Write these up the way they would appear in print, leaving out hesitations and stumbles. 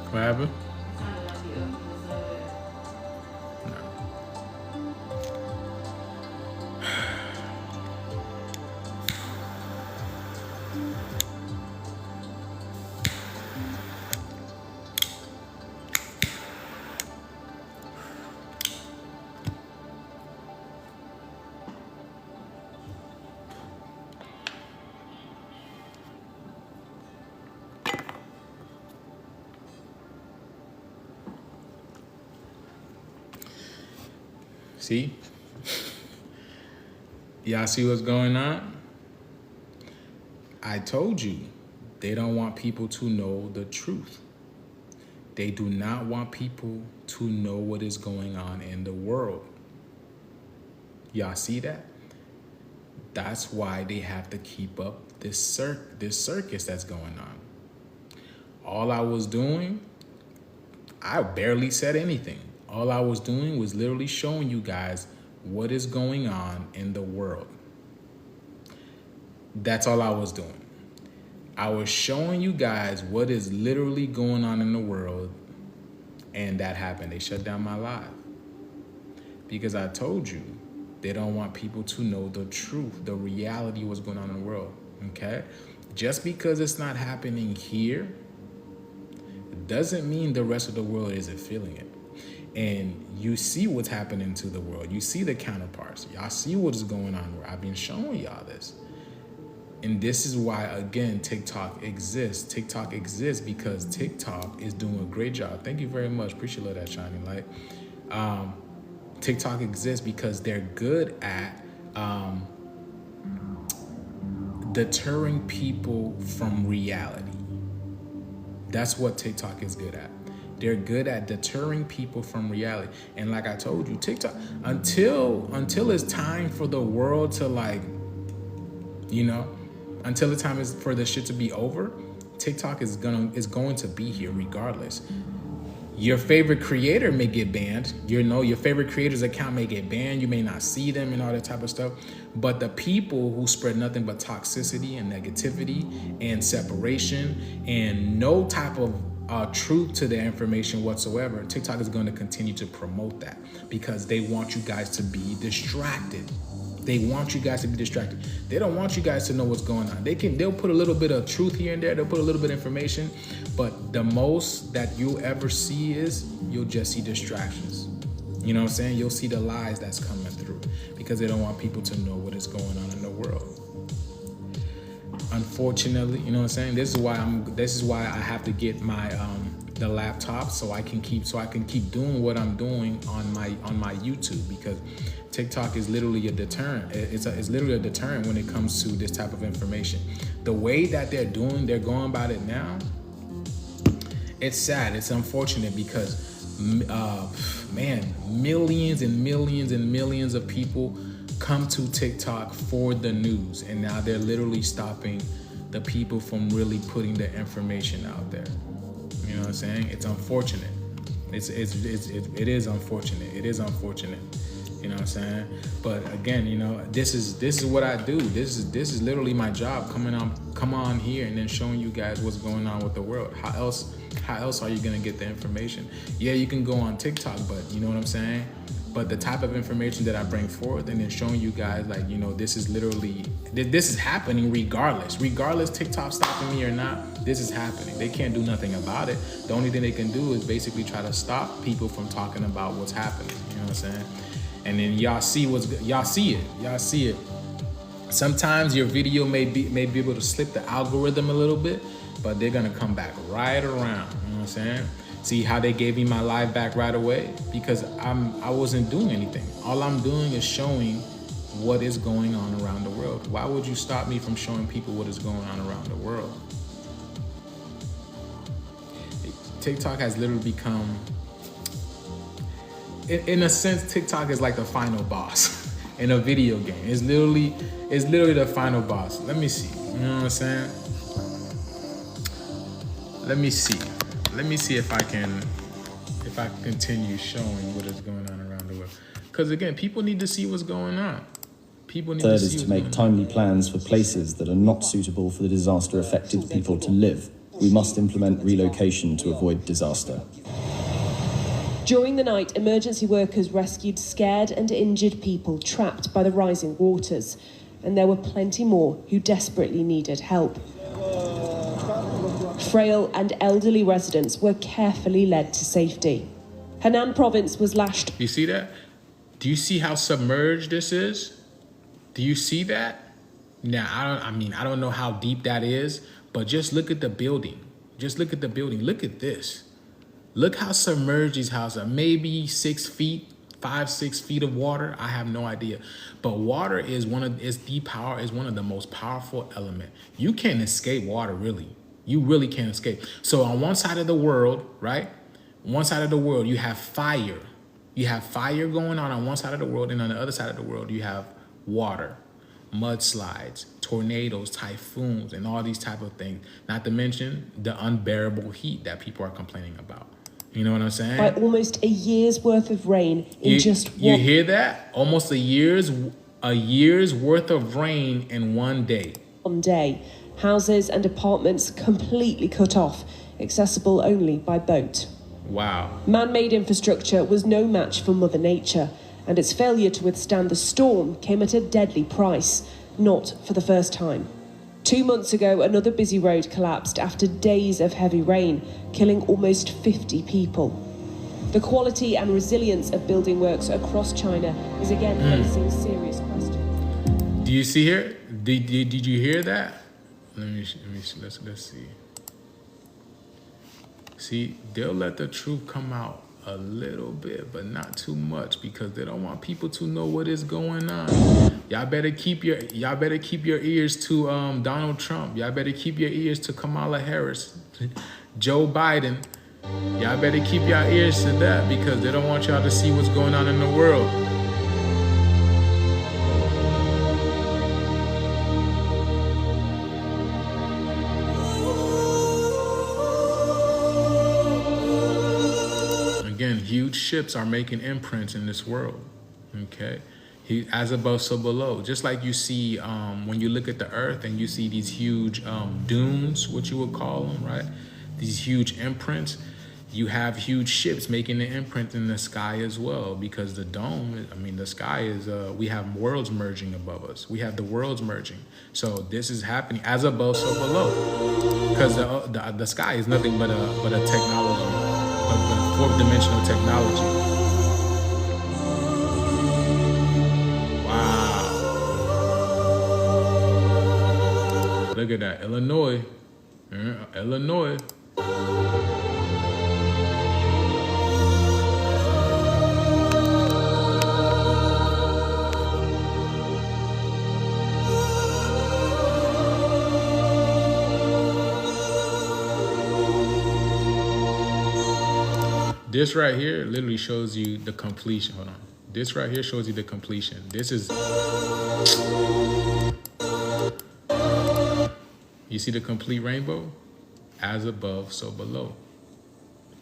What happened? See? Y'all see what's going on? I told you, they don't want people to know the truth. They do not want people to know what is going on in the world. Y'all see that? That's why they have to keep up this circus that's going on. All I was doing, I barely said anything. All I was doing was literally showing you guys what is going on in the world. That's all I was doing. I was showing you guys what is literally going on in the world, and that happened. They shut down my live. Because I told you, they don't want people to know the truth, the reality of what's going on in the world, okay? Just because it's not happening here, doesn't mean the rest of the world isn't feeling it. And you see what's happening to the world. You see the counterparts. Y'all see what is going on. I've been showing y'all this. And this is why, again, TikTok exists. TikTok exists because TikTok is doing a great job. Thank you very much. Appreciate that, Shining Light. TikTok exists because they're good at deterring people from reality. That's what TikTok is good at. They're good at deterring people from reality. And like I told you, TikTok, until it's time for the world to, like, you know, until the time is for the shit to be over, TikTok is going to be here regardless. Your favorite creator may get banned. Your favorite creator's account may get banned. You may not see them and all that type of stuff. But the people who spread nothing but toxicity and negativity and separation and no type of truth to their information whatsoever, TikTok is going to continue to promote that because they want you guys to be distracted. They want you guys to be distracted. They don't want you guys to know what's going on. They'll put a little bit of truth here and there. They'll put a little bit of information, but the most that you'll ever see is you'll just see distractions. You know what I'm saying? You'll see the lies that's coming through because they don't want people to know what is going on in the world. Unfortunately, you know what I'm saying? This is why I have to get my the laptop so I can keep doing what I'm doing on my YouTube, because TikTok is literally a deterrent. It's literally a deterrent when it comes to this type of information. The way that they're going about it now, it's sad. It's unfortunate because, man, millions and millions and millions of people come to TikTok for the news, and now they're literally stopping the people from really putting their information out there. You know what I'm saying? It's unfortunate. It is unfortunate. It is unfortunate. You know what I'm saying? But again, you know, this is what I do. This is literally my job, come on here and then showing you guys what's going on with the world. How else are you gonna get the information? Yeah, you can go on TikTok, but you know what I'm saying? But the type of information that I bring forth and then showing you guys, like, you know, this is happening regardless TikTok stopping me or not, this is happening. They can't do nothing about it. The only thing they can do is basically try to stop people from talking about what's happening. You know what I'm saying? And then y'all see it. Sometimes your video may be able to slip the algorithm a little bit, but they're gonna come back right around. You know what I'm saying? See how they gave me my live back right away? Because I wasn't doing anything. All I'm doing is showing what is going on around the world. Why would you stop me from showing people what is going on around the world? TikTok has literally become, in a sense, TikTok is like the final boss in a video game. It's literally the final boss. Let me see. You know what I'm saying? Let me see if I can continue showing what is going on around the world. Because again, people need to see what's going on. Third is to make timely plans for places that are not suitable for the disaster-affected people to live. We must implement relocation to avoid disaster. During the night, emergency workers rescued scared and injured people trapped by the rising waters, and there were plenty more who desperately needed help. Frail and elderly residents were carefully led to safety. Henan province was lashed. You see that? Do you see how submerged this is? Do you see that? Now, I don't know how deep that is, but just look at the building. Just look at the building. Look at this. Look how submerged these houses are. Maybe 6 feet, 5-6 feet of water. I have no idea. But water is one of the most powerful element. You can't escape water, really. You really can't escape. So on one side of the world, right? One side of the world, you have fire. You have fire going on one side of the world, and on the other side of the world, you have water, mudslides, tornadoes, typhoons, and all these type of things. Not to mention the unbearable heat that people are complaining about. You know what I'm saying? By almost a year's worth of rain in just one. You hear that? Almost a year's worth of rain in one day. One day, houses and apartments completely cut off, accessible only by boat. Wow. Man-made infrastructure was no match for Mother Nature, and its failure to withstand the storm came at a deadly price, not for the first time. 2 months ago, another busy road collapsed after days of heavy rain, killing almost 50 people. The quality and resilience of building works across China is again facing serious questions. Do you see here? Did you hear that? Let's see. See, they'll let the truth come out a little bit, but not too much, because they don't want people to know what is going on. Y'all better keep your ears to Donald Trump. Y'all better keep your ears to Kamala Harris, Joe Biden. Y'all better keep your ears to that, because they don't want y'all to see what's going on in the world. Again, huge ships are making imprints in this world, okay? As above, so below. Just like you see when you look at the earth and you see these huge dunes, what you would call them, right? These huge imprints. You have huge ships making the imprint in the sky as well, because the dome, the sky is, we have worlds merging above us. We have the worlds merging. So this is happening as above, so below. Because the sky is nothing but a technology. A fourth-dimensional technology. Wow. Look at that. Illinois. Illinois. This right here literally shows you the completion. Hold on. This right here shows you the completion. This is... You see the complete rainbow? As above, so below.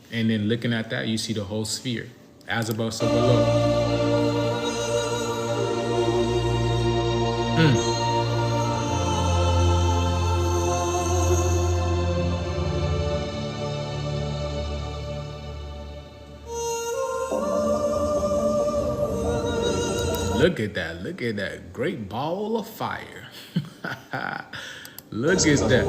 And then looking at that, you see the whole sphere. As above, so below. Look at that. Look at that great ball of fire. Look at that.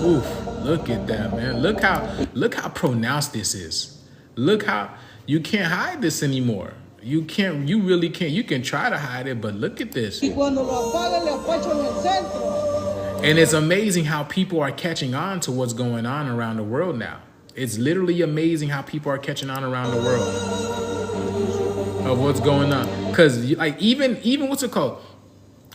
Oof, look at that, man. Look how pronounced this is. Look how you can't hide this anymore. You really can't. You can try to hide it, but look at this. And it's amazing how people are catching on to what's going on around the world now. It's literally amazing how people are catching on around the world of what's going on. Cause like even what's it called?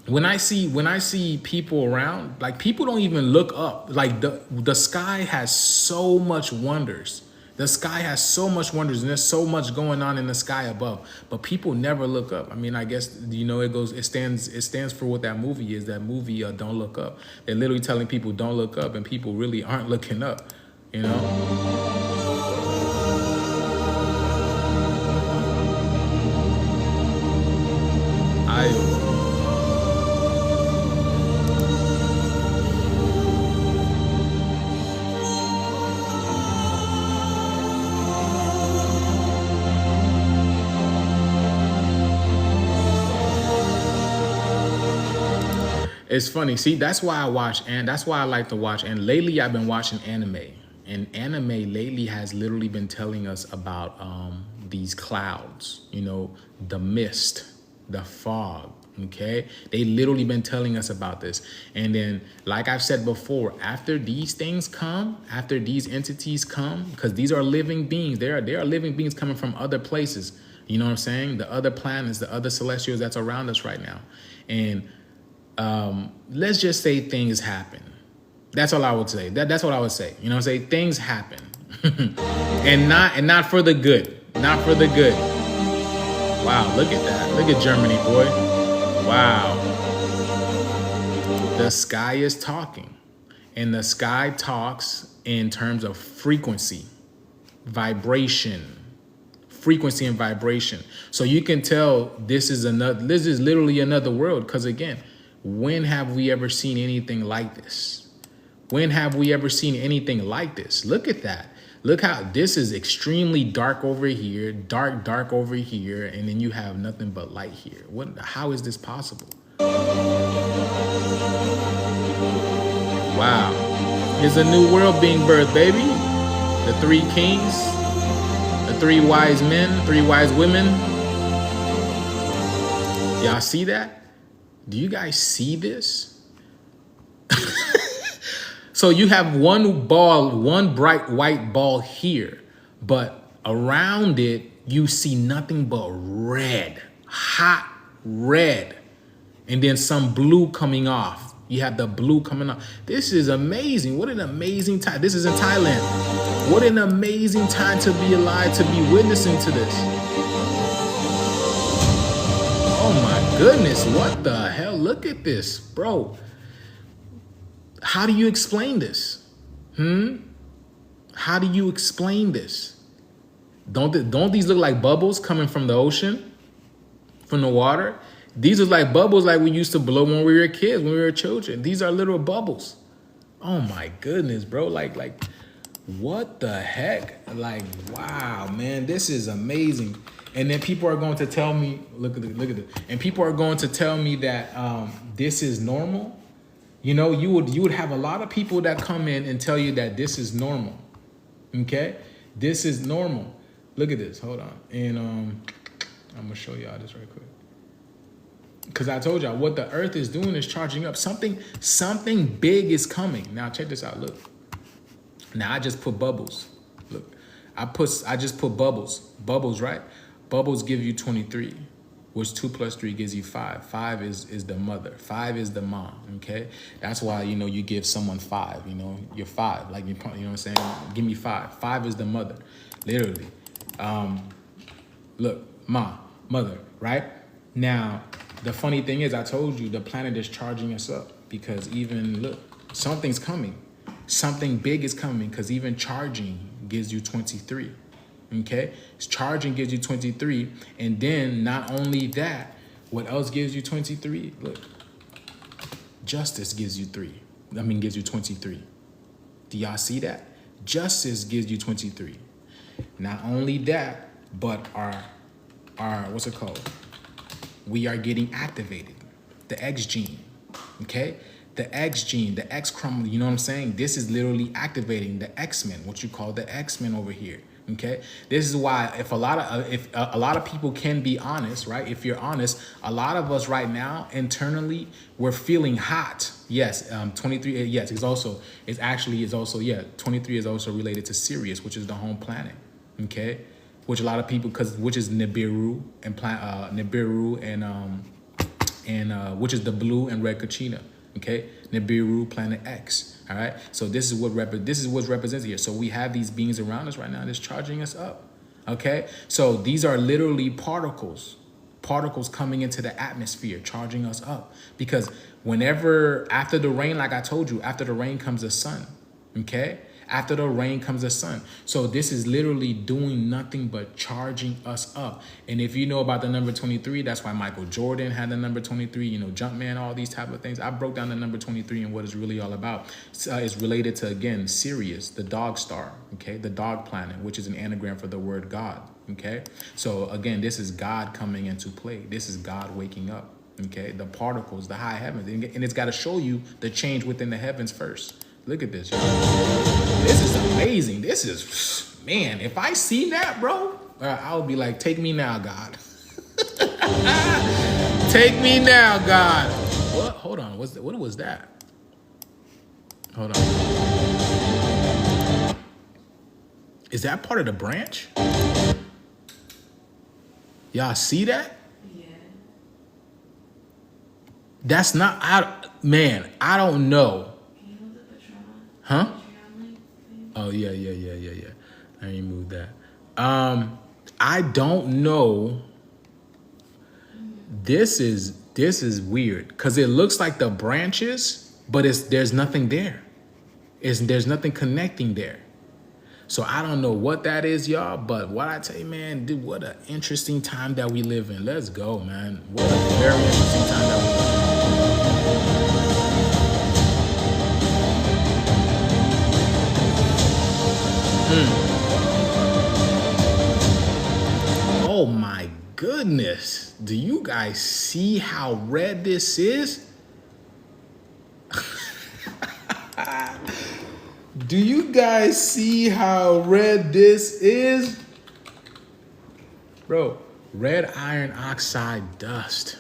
When I see people around, like people don't even look up. Like the sky has so much wonders. The sky has so much wonders, and there's so much going on in the sky above. But people never look up. I mean, I guess it stands for what that movie is. That movie, Don't Look Up. They're literally telling people don't look up, and people really aren't looking up. You know? It's funny. See, that's why I watch, and that's why I like to watch. And lately I've been watching anime. And anime lately has literally been telling us about these clouds, you know, the mist, the fog, okay? They literally been telling us about this. And then, like I've said before, after these things come, after these entities come, because these are living beings, they are living beings coming from other places, you know what I'm saying? The other planets, the other celestials that's around us right now. And let's just say things happen. That's all I would say. That's what I would say. You know what I'm saying? Things happen. and not for the good. Not for the good. Wow, look at that. Look at Germany, boy. Wow. The sky is talking. And the sky talks in terms of frequency, vibration, frequency and vibration. So you can tell this is literally another world. Because again, when have we ever seen anything like this? When have we ever seen anything like this? Look at that. Look how this is extremely dark over here, dark over here, and then you have nothing but light here. How is this possible? Wow. There's a new world being birthed, baby. The 3 kings, the 3 wise men, 3 wise women. Y'all see that? Do you guys see this? So you have one bright white ball here, but around it, you see nothing but red, hot red, and then some blue coming off. You have the blue coming off. This is amazing. What an amazing time. This is in Thailand. What an amazing time to be alive, to be witnessing to this. Oh my goodness, what the hell? Look at this, bro. How do you explain this? How do you explain this? Don't these look like bubbles coming from the ocean, from the water? These are like bubbles like we used to blow when we were kids, when we were children. These are little bubbles. Oh my goodness, bro. Like what the heck? Like, wow, man, this is amazing. And then people are going to tell me, look at this. And people are going to tell me that this is normal. You know, you would have a lot of people that come in and tell you that this is normal. Okay? This is normal. Look at this. Hold on. And I'm going to show y'all this right quick. Because I told y'all what the earth is doing is charging up. Something big is coming. Now check this out. Look. Now I just put bubbles. Look. I just put bubbles. Bubbles, right? Bubbles give you 23. Which 2 plus 3 gives you 5. 5 is the mother. 5 is the mom, okay? That's why, you know, you give someone 5, you know, you're 5. Like, you know what I'm saying? Give me 5. 5 is the mother, literally. Look, mother, right? Now, the funny thing is, I told you the planet is charging us up because even, look, something's coming. Something big is coming because even charging gives you 23. Okay, charging gives you 23, and then not only that, what else gives you 23? Look, justice gives you 23. Do y'all see that? Justice gives you 23. Not only that, but our what's it called? We are getting activated. The X gene. Okay, the X gene, the X chromosome. You know what I'm saying? This is literally activating the X-Men. What you call the X-Men over here. Okay, this is why if a lot of people can be honest, right? If you're honest, a lot of us right now internally we're feeling hot. Yes, 23. Yes, 23 is also related to Sirius, which is the home planet. Okay, which a lot of people which is Nibiru and which is the blue and red Kachina. Okay, Nibiru, planet X. All right, so this is what's represented here. So we have these beings around us right now that's charging us up. Okay, so these are literally particles coming into the atmosphere, charging us up. Because whenever after the rain, like I told you, after the rain comes the sun. Okay, after the rain comes the sun. So this is literally doing nothing but charging us up. And if you know about the number 23, that's why Michael Jordan had the number 23, you know, Jumpman, all these type of things. I broke down the number 23 and what it's really all about. It's related to, again, Sirius, the dog star, okay, the dog planet, which is an anagram for the word God, okay? So again, this is God coming into play. This is God waking up, Okay, the particles, the high heavens, and it's got to show you the change within the heavens first. Look at this, y'all. This is amazing. This is, man, if I see that, bro, I'll be like, take me now, God. Take me now, God. What? Hold on. What was that? Hold on. Is that part of the branch? Y'all see that? Yeah. That's not, man, I don't know. Can you move the picture on? Huh? Oh, yeah. I removed that. I don't know. This is weird because it looks like the branches, but there's nothing there. There's nothing connecting there. So I don't know what that is, y'all, but what I tell you, man, dude, what an interesting time that we live in. Let's go, man. What a very interesting time that we live in. Oh my goodness. Do you guys see how red this is? Do you guys see how red this is? Bro, red iron oxide dust.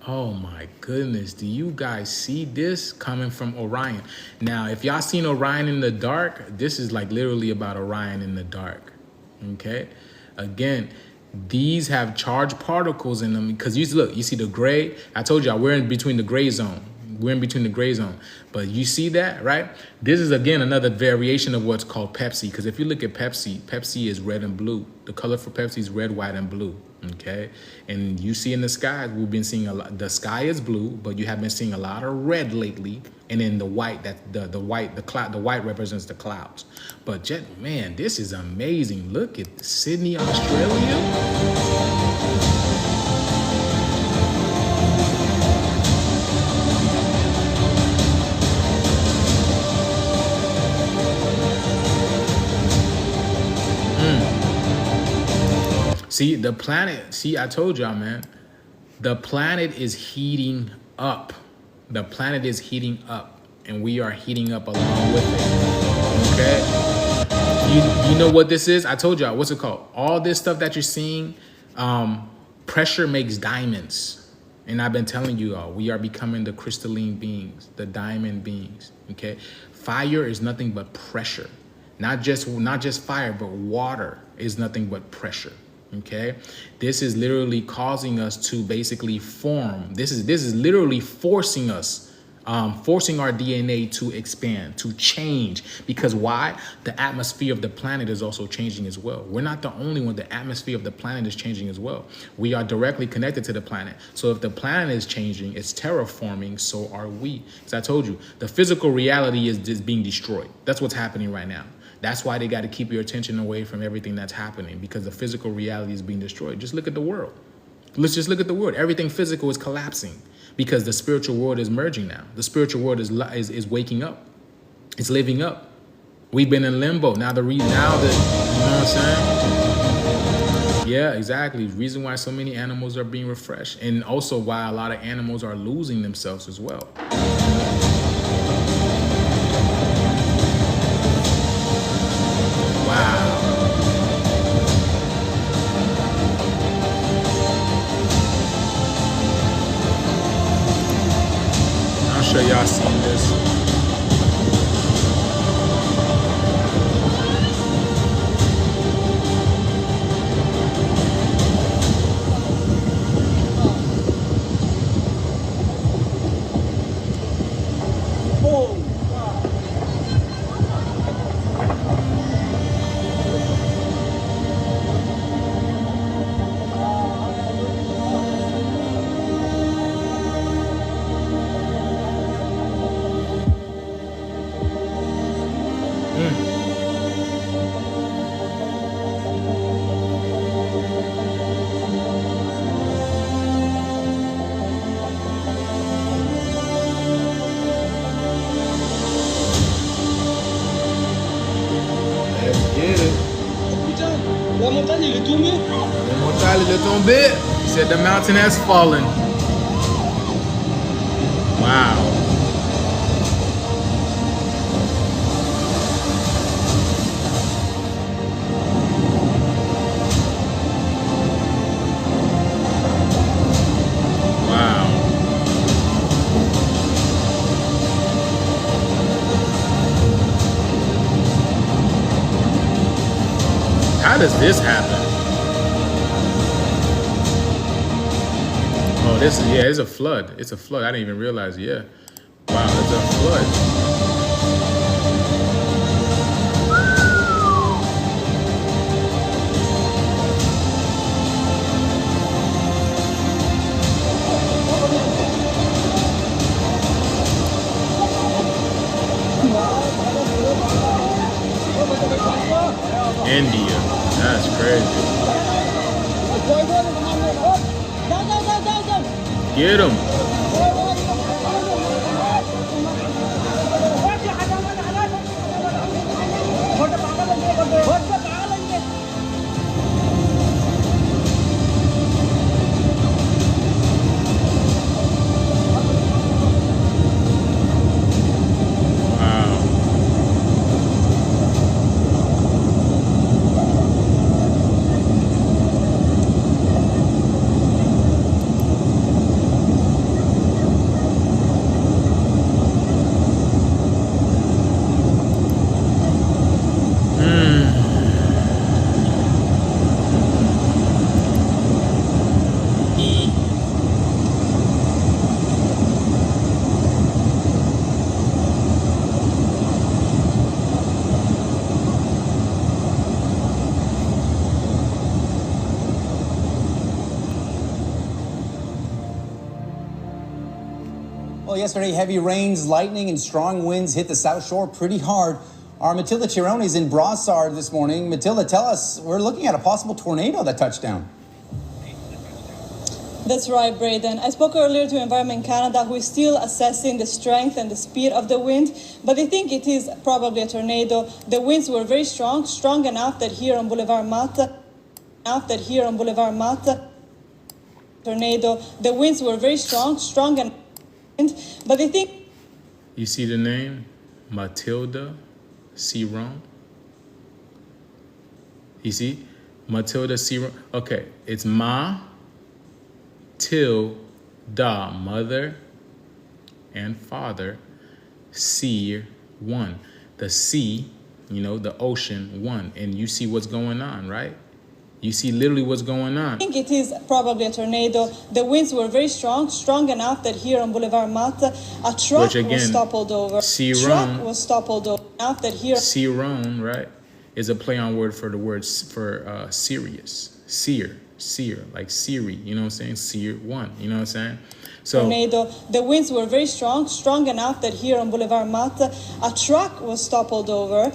Oh my goodness. Do you guys see this coming from Orion? Now, if y'all seen Orion in the dark, this is like literally about Orion in the dark. Okay? Again, these have charged particles in them because you see the gray. I told y'all we're in between the gray zone. We're in between the gray zone. But you see that, right? This is, again, another variation of what's called Pepsi. Because if you look at Pepsi, Pepsi is red and blue. The color for Pepsi is red, white, and blue. Okay? And you see in the sky, we've been seeing a lot. The sky is blue, but you have been seeing a lot of red lately. And then the white, the white represents the clouds. But, man, this is amazing. Look at Sydney, Australia. See, the planet, I told y'all, man, the planet is heating up. The planet is heating up, and we are heating up along with it, okay? You know what this is? I told y'all, what's it called? All this stuff that you're seeing, pressure makes diamonds. And I've been telling you all, we are becoming the crystalline beings, the diamond beings, okay? Fire is nothing but pressure. Not just fire, but water is nothing but pressure. Okay, this is literally causing us to basically form. This is literally forcing us, forcing our DNA to expand, to change. Because why? The atmosphere of the planet is also changing as well. We're not the only one. The atmosphere of the planet is changing as well. We are directly connected to the planet. So if the planet is changing, it's terraforming, so are we. As I told you, the physical reality is just being destroyed. That's what's happening right now. That's why they got to keep your attention away from everything that's happening, because the physical reality is being destroyed. Just look at the world. Let's just look at the world. Everything physical is collapsing because the spiritual world is merging now. The spiritual world is waking up. It's living up. We've been in limbo. You know what I'm saying? Yeah, exactly. The reason why so many animals are being refreshed, and also why a lot of animals are losing themselves as well. Wow. I'm sure y'all seen this. Il est tombé. He said the mountain has fallen. Wow. How does this happen? Oh, this is, yeah, it's a flood. It's a flood. I didn't even realize, yeah. Wow, it's a flood. India. That's crazy. Get him. Well, yesterday, heavy rains, lightning, and strong winds hit the South Shore pretty hard. Our Matilda Chironi is in Brossard this morning. Matilda, tell us, we're looking at a possible tornado that touched down. That's right, Braden. I spoke earlier to Environment Canada, who is still assessing the strength and the speed of the wind, but they think it is probably a tornado. The winds were very strong, strong enough that here on Boulevard Mata, tornado. The winds were very strong, strong enough, but they think. You see the name? Matilda Ciron. You see? Matilda Ciron. Okay, it's Tilda, mother and father, Seer, one. The sea, you know, the ocean, one. And you see what's going on, right? You see literally what's going on. I think it is probably a tornado. The winds were very strong, strong enough that here on Boulevard Mata, a truck was toppled over. Ciron, right, is a play on word for the words for Sirius, seer, like Siri, you know what I'm saying? Seer one, you know what I'm saying? So tornado. The winds were very strong, strong enough that here on Boulevard Mata, a truck was toppled over.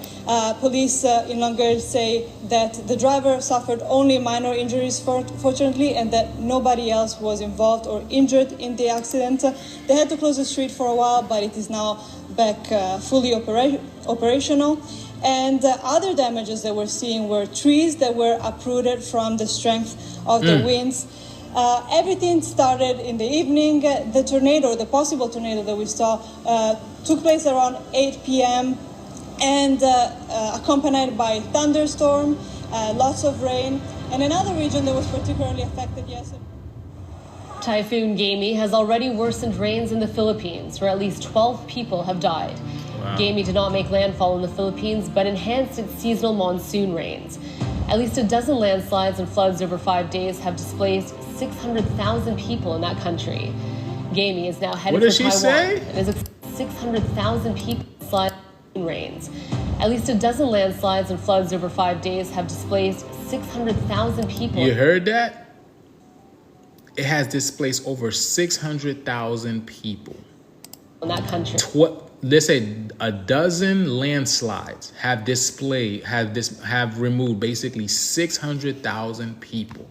Police in Longueuil say that the driver suffered only minor injuries, fortunately, and that nobody else was involved or injured in the accident. They had to close the street for a while, but it is now back fully operational. And other damages that we're seeing were trees that were uprooted from the strength of the winds. Everything started in the evening. The tornado, the possible tornado that we saw, took place around 8 p.m. and accompanied by thunderstorm, lots of rain. And another region that was particularly affected yesterday. Typhoon Gamy has already worsened rains in the Philippines, where at least 12 people have died. Wow. Gamy did not make landfall in the Philippines, but enhanced its seasonal monsoon rains. At least a dozen landslides and floods over 5 days have displaced 600,000 people in that country. Gamy is now headed for Taiwan. Say? And is 600,000 people slide rains. At least a dozen landslides and floods over 5 days have displaced 600,000 people. You heard that? It has displaced over 600,000 people in that country. Let's say a dozen landslides have removed basically 600,000 people.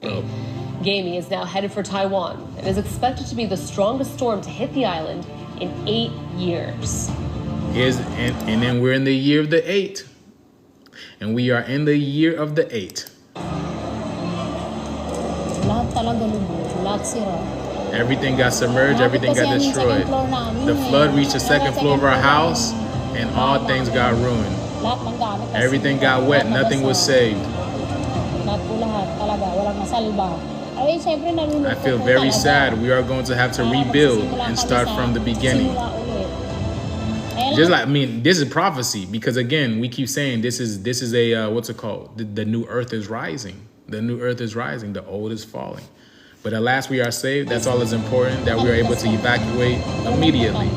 Gamy is now headed for Taiwan and is expected to be the strongest storm to hit the island in 8 years. And then we're in the year of the 8. And we are in the year of the 8. Lahat talaga lubog, lahat sira. Everything got submerged, everything got destroyed. The flood reached the second floor of our house, and all things got ruined. Everything got wet, nothing was saved. I feel very sad. We are going to have to rebuild and start from the beginning. Just like, I mean, this is prophecy, because again, we keep saying this is a what's it called? The new earth is rising. The new earth is rising. The old is falling. But at last we are saved. That's all that's important, that we are able to evacuate immediately.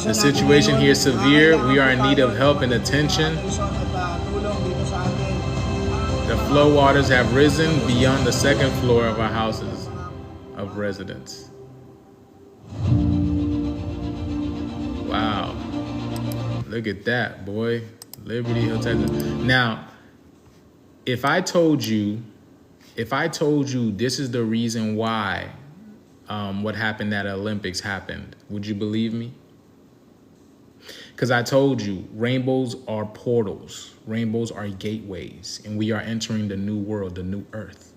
The situation here is severe. We are in need of help and attention. The flow waters have risen beyond the second floor of our houses of residence. Wow. Look at that, boy. Liberty Hill, Texas. Now, if I told you this is the reason why what happened at the Olympics happened, would you believe me? Because I told you, rainbows are portals. Rainbows are gateways, and we are entering the new world, the new earth.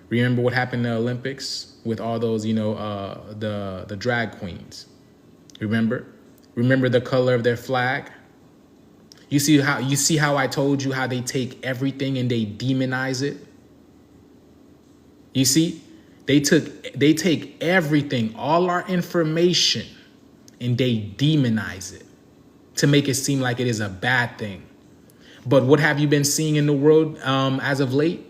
Remember what happened in the Olympics with all those, the drag queens? Remember the color of their flag? You see how I told you how they take everything and they demonize it? You see, they take everything, all our information, and they demonize it to make it seem like it is a bad thing. But what have you been seeing in the world as of late?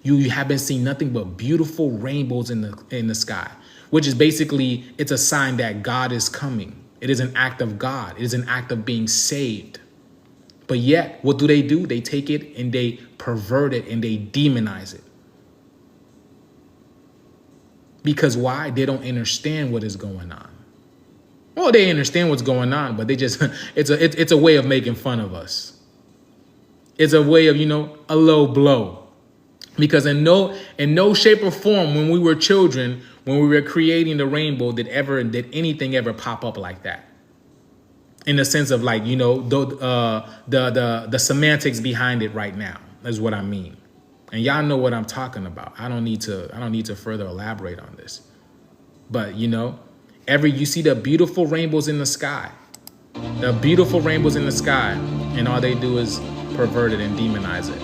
You have been seeing nothing but beautiful rainbows in the sky, which is basically, it's a sign that God is coming. It is an act of God. It is an act of being saved. But yet, what do? They take it and they pervert it and they demonize it. Because why? They don't understand what is going on. Well, they understand what's going on, but they just, it's a way of making fun of us. It's a way of, a low blow. Because in no shape or form, when we were children, when we were creating the rainbow, did anything ever pop up like that? In the sense of like, the semantics behind it right now is what I mean. And y'all know what I'm talking about. I don't need to further elaborate on this. But you see the beautiful rainbows in the sky. The beautiful rainbows in the sky, and all they do is pervert it and demonize it.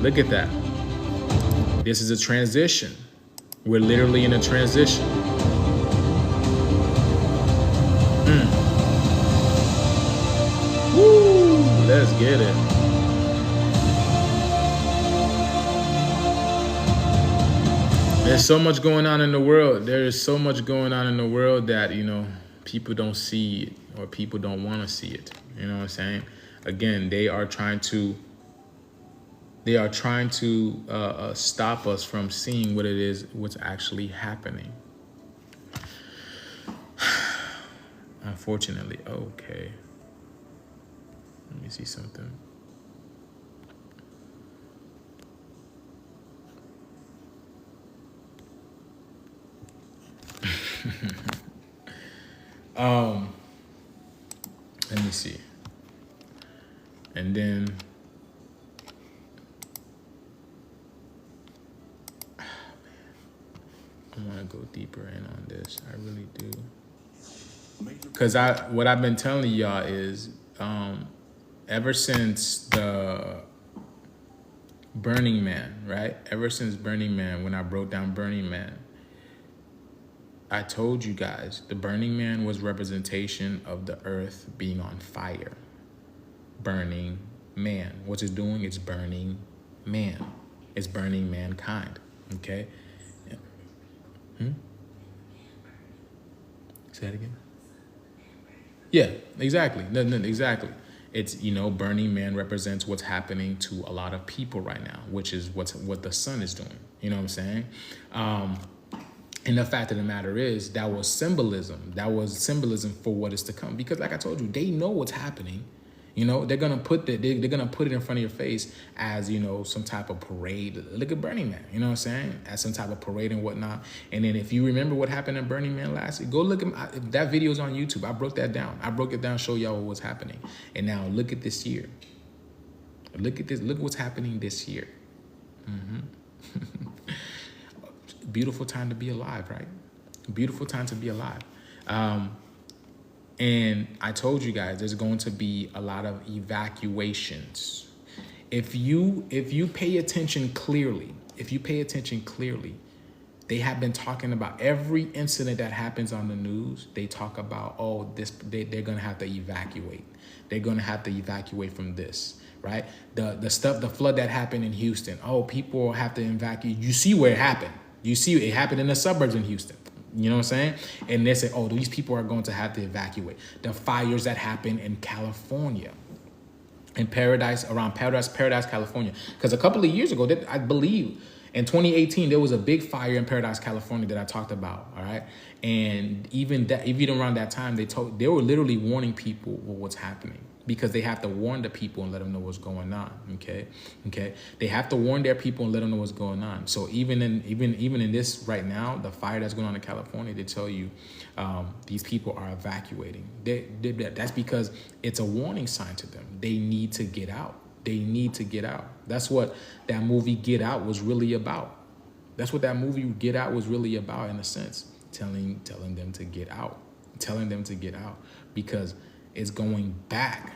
Look at that. This is a transition. We're literally in a transition. Woo! Let's get it. There's so much going on in the world. There is so much going on in the world that, people don't see it, or people don't want to see it. You know what I'm saying? Again, they are trying to stop us from seeing what it is, what's actually happening. Unfortunately. Okay. Let me see something. Let me see. And then I want to go deeper in on this. I really do. Because what I've been telling y'all is ever since the Burning Man, right? Ever since Burning Man, when I broke down Burning Man, I told you guys the Burning Man was representation of the earth being on fire. Burning man. What's it doing? It's burning man. It's burning mankind. Okay? Say that again? Yeah, exactly. No, exactly. It's, Burning Man represents what's happening to a lot of people right now, which is what the sun is doing. You know what I'm saying? And the fact of the matter is, that was symbolism. That was symbolism for what is to come. Because like I told you, they know what's happening. They're gonna put it in front of your face as, some type of parade. Look at Burning Man, you know what I'm saying? As some type of parade and whatnot. And then if you remember what happened in Burning Man last week, go look at that video's on YouTube. I broke that down. I broke it down, show y'all what was happening. And now look at this year. Look at this. Look what's happening this year. Beautiful time to be alive, right? Beautiful time to be alive. And I told you guys there's going to be a lot of evacuations. If you pay attention clearly, they have been talking about every incident that happens on the news. They talk about, they're going to have to evacuate. They're going to have to evacuate from this, right? The flood that happened in Houston. Oh, people have to evacuate. You see where it happened. You see it happened in the suburbs in Houston. You know what I'm saying? And they say, oh, these people are going to have to evacuate. The fires that happened in California, in around Paradise, California. Because a couple of years ago, I believe in 2018, there was a big fire in Paradise, California that I talked about. All right. And even around that time, they were literally warning people what's happening, because they have to warn the people and let them know what's going on. Okay. They have to warn their people and let them know what's going on. So even in this right now, the fire that's going on in California, they tell you these people are evacuating. That's because it's a warning sign to them. They need to get out. They need to get out. That's what that movie Get Out was really about. That's what that movie Get Out was really about, in a sense, telling them to get out, because it's going back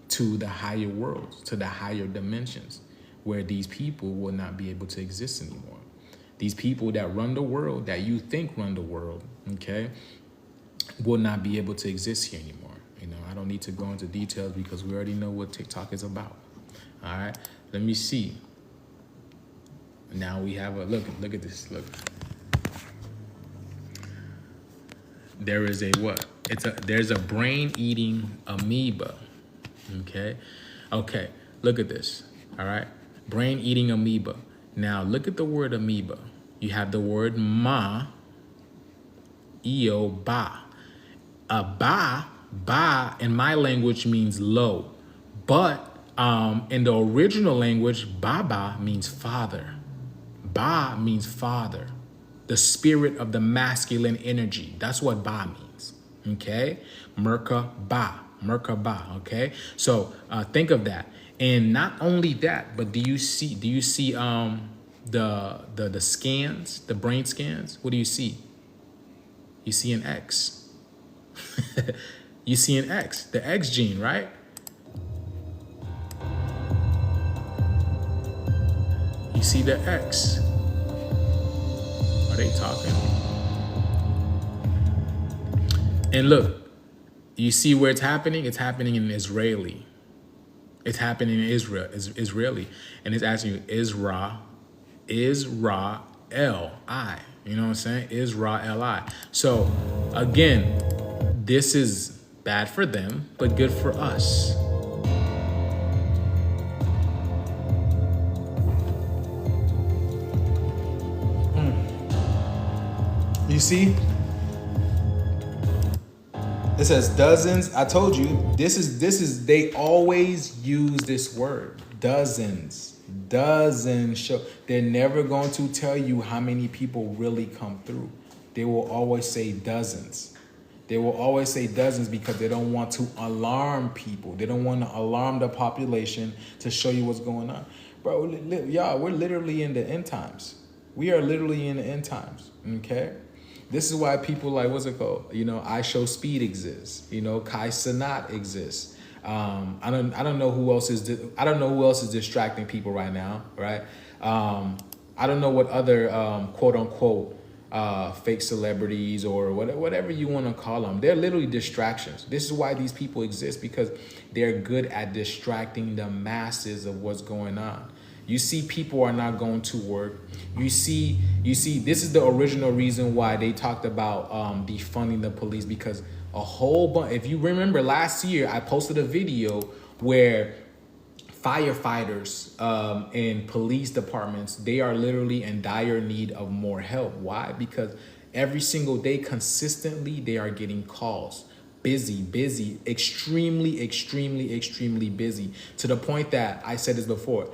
to the higher worlds, to the higher dimensions, where these people will not be able to exist anymore. These people that run the world, that you think run the world, okay, will not be able to exist here anymore. You know, I don't need to go into details because we already know what TikTok is about. All right, let me see. Now we have a look at this. Look, there is a what? There's a brain-eating amoeba. Okay. Look at this. All right, brain-eating amoeba. Now look at the word amoeba. You have the word ba. Ba in my language means low, but in the original language, baba means father. Ba means father, the spirit of the masculine energy. That's what ba means. Okay, Merkaba. Okay, so think of that. And not only that, but do you see the scans, the brain scans? What do you see? You see an X. You see an X, the X gene, right? You see the X. Are they talking? And look, you see where it's happening? It's happening in Israeli. It's happening in Israel. It's Israeli. And it's actually Israel-I. You know what I'm saying? Israel-I. So again, this is bad for them, but good for us. You see? It says dozens. I told you, this is they always use this word. Dozens show. They're never going to tell you how many people really come through. They will always say dozens. They will always say dozens because they don't want to alarm people. They don't want to alarm the population to show you what's going on. Bro, y'all, we're literally in the end times. We are literally in the end times, okay? This is why people like, what's it called? You know, I Show Speed exists. You know, Kai Sanat exists. I don't know who else is distracting people right now, right? I don't know what other quote unquote fake celebrities or whatever you want to call them. They're literally distractions. This is why these people exist, because they're good at distracting the masses of what's going on. You see, people are not going to work. You see, this is the original reason why they talked about defunding the police, because a whole bunch, if you remember last year, I posted a video where firefighters and police departments, they are literally in dire need of more help. Why? Because every single day, consistently, they are getting calls. Busy, extremely busy, to the point that I said this before.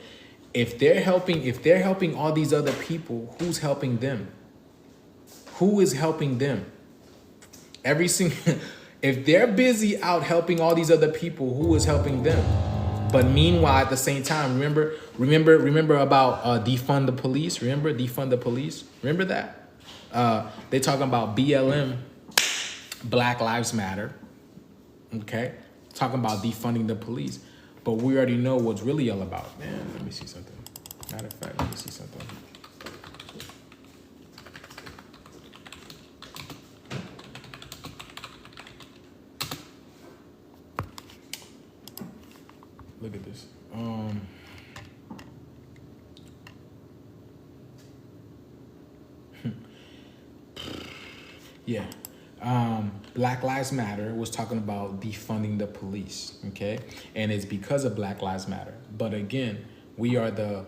If they're helping all these other people, who's helping them? Who is helping them? If they're busy out helping all these other people, who is helping them? But meanwhile, at the same time, remember about defund the police. Remember defund the police. Remember that they talking about BLM, Black Lives Matter. Okay, talking about defunding the police, but we already know what's really all about. Man, let me see something. Matter of fact, let me see something. Look at this. Yeah. Black Lives Matter was talking about defunding the police, okay? And it's because of Black Lives Matter. But again, we are the,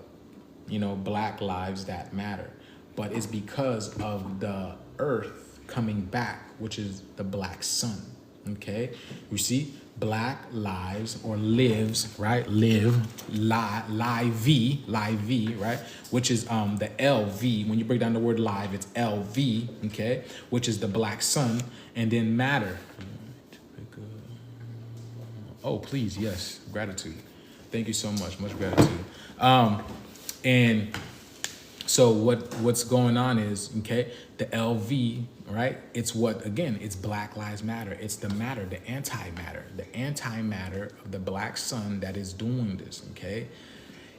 Black lives that matter. But it's because of the earth coming back, which is the black sun, okay? You see, black lives or lives, right? Live, V, right? Which is the LV. When you break down the word live, it's LV, okay? Which is the black sun, and then matter. Oh, please, yes, gratitude. Thank you so much gratitude. And so what's going on is, okay, the LV, right? It's it's Black Lives Matter. It's the matter, the antimatter of the black sun that is doing this, okay?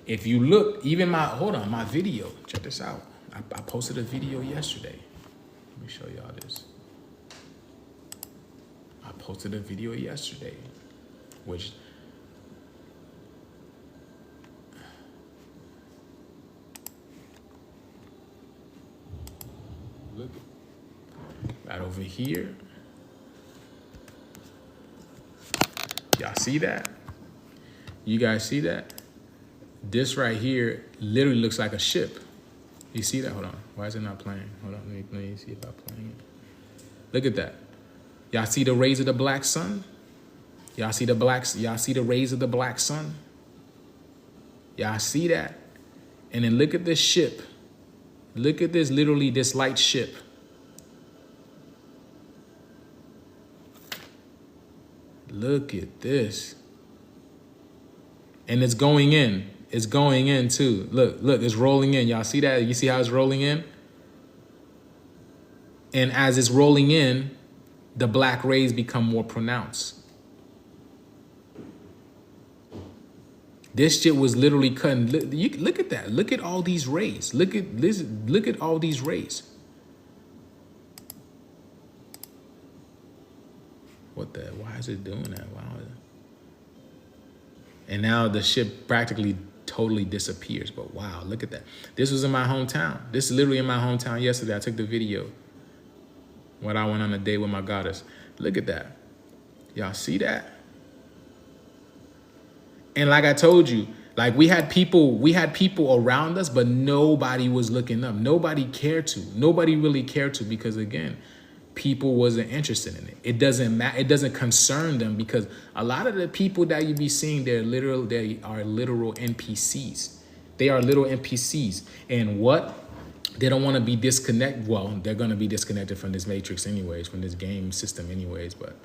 If you look, even my video, check this out. I posted a video yesterday. Let me show y'all this. I posted a video yesterday, which look right over here. Y'all see that? You guys see that? This right here literally looks like a ship. You see that? Hold on. Why is it not playing? Hold on. Let me see if I'm playing it. Look at that. Y'all see the rays of the black sun? Y'all see the rays of the black sun? Y'all see that? And then look at this ship. Look at this, literally this light ship. Look at this. And it's going in. It's going in too. Look, it's rolling in. Y'all see that? You see how it's rolling in? And as it's rolling in, the black rays become more pronounced. This shit was literally cutting. Look at that. Look at all these rays. Look at this. Look at all these rays. What the? Why is it doing that? Wow. And now the ship practically totally disappears. But wow, look at that. This was in my hometown. This is literally in my hometown yesterday. I took the video when I went on a date with my goddess. Look at that. Y'all see that? And like I told you, like we had people around us, but nobody was looking up. Nobody cared to. Nobody really cared to, because again, people wasn't interested in it. It doesn't matter. It doesn't concern them, because a lot of the people that you be seeing, they are literal NPCs. They are little NPCs. And what? They don't want to be disconnected. Well, they're going to be disconnected from this matrix anyways, from this game system anyways, but